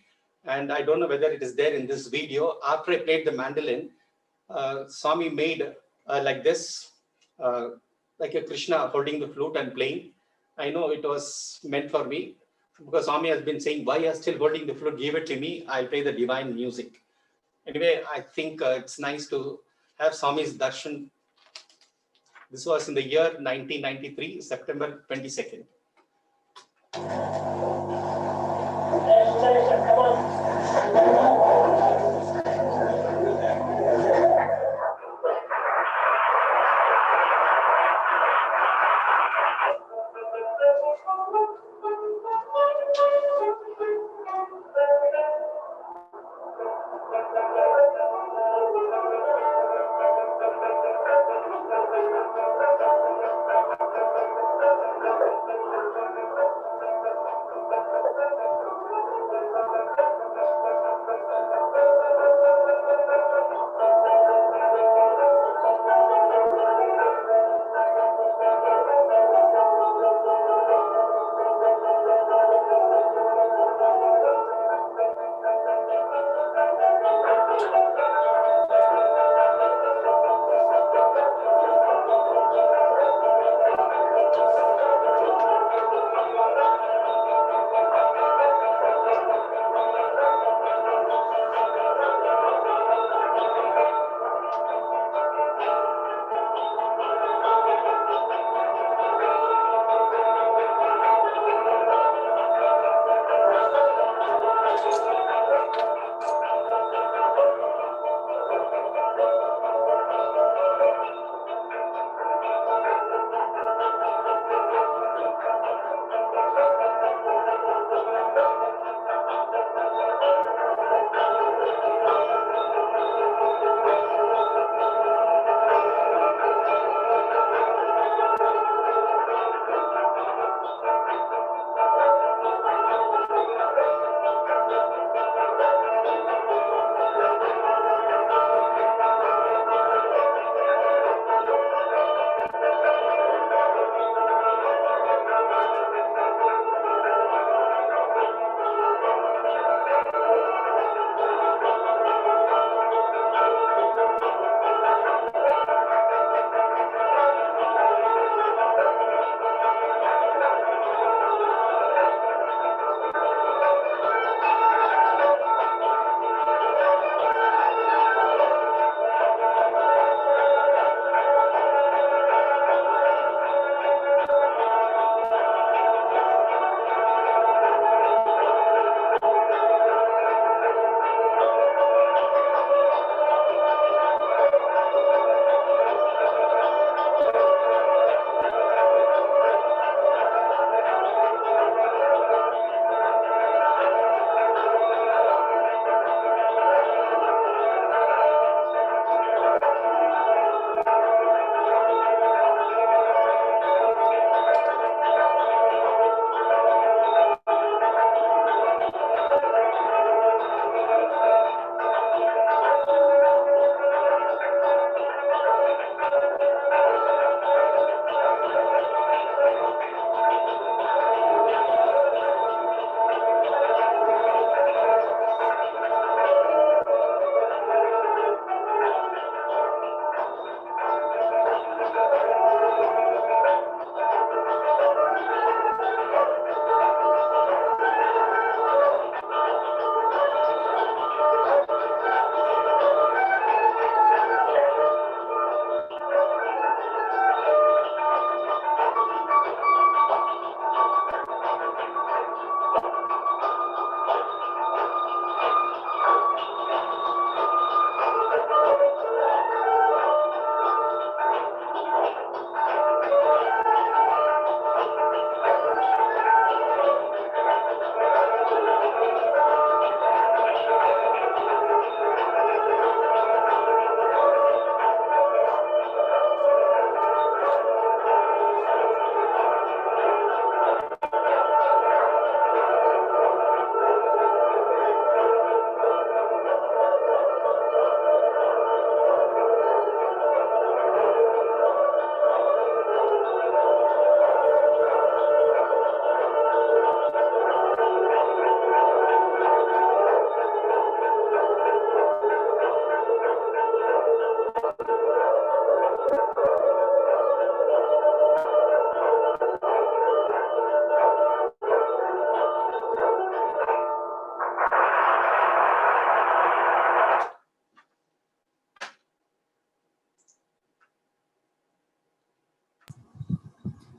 C: And I don't know whether it is there in this video. After I played the mandolin, Swami made like this, like a Krishna holding the flute and playing. I know it was meant for me because Swami has been saying, why are you still holding the flute? Give it to me. I'll play the divine music. Anyway, I think it's nice to have Swami's darshan. This was in the year 1993, September 22nd.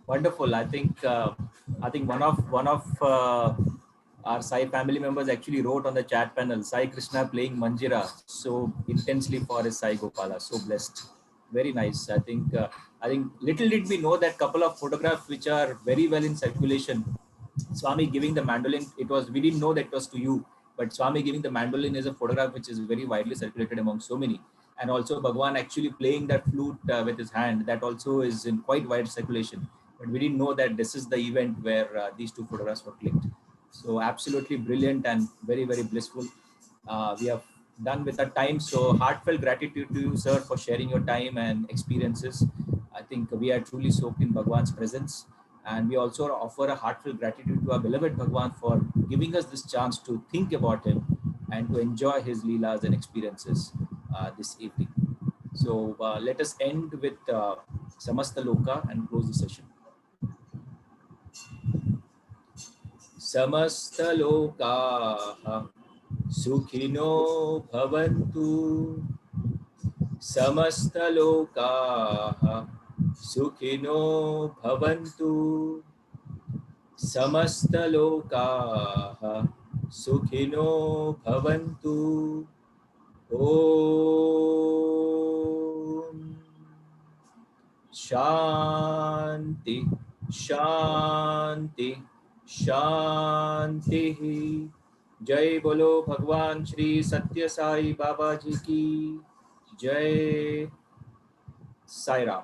B: Wonderful. I think one of our Sai family members actually wrote on the chat panel, Sai Krishna playing Manjira so intensely for his Sai Gopala. So blessed. Very nice. I think little did we know that couple of photographs which are very well in circulation. Swami giving the mandolin, we didn't know that it was to you, but Swami giving the mandolin is a photograph which is very widely circulated among so many. And also Bhagwan actually playing that flute with his hand, that also is in quite wide circulation. But we didn't know that this is the event where these two photographs were clicked. So absolutely brilliant and very, very blissful. We have done with our time. So heartfelt gratitude to you, sir, for sharing your time and experiences. I think we are truly soaked in Bhagwan's presence. And we also offer a heartfelt gratitude to our beloved Bhagwan for giving us this chance to think about him and to enjoy his leelas and experiences this evening. So let us end with Samasta Loka and close the session. Samasta Loka Sukhino Bhavantu. Samasta Loka Sukhino Bhavantu. Samastalokaah Sukhino Bhavantu. Om Shanti Shanti Shanti. Jai Bolo Bhagwan Shri Satya Sai Baba Ji ki Jai. Sai Ram.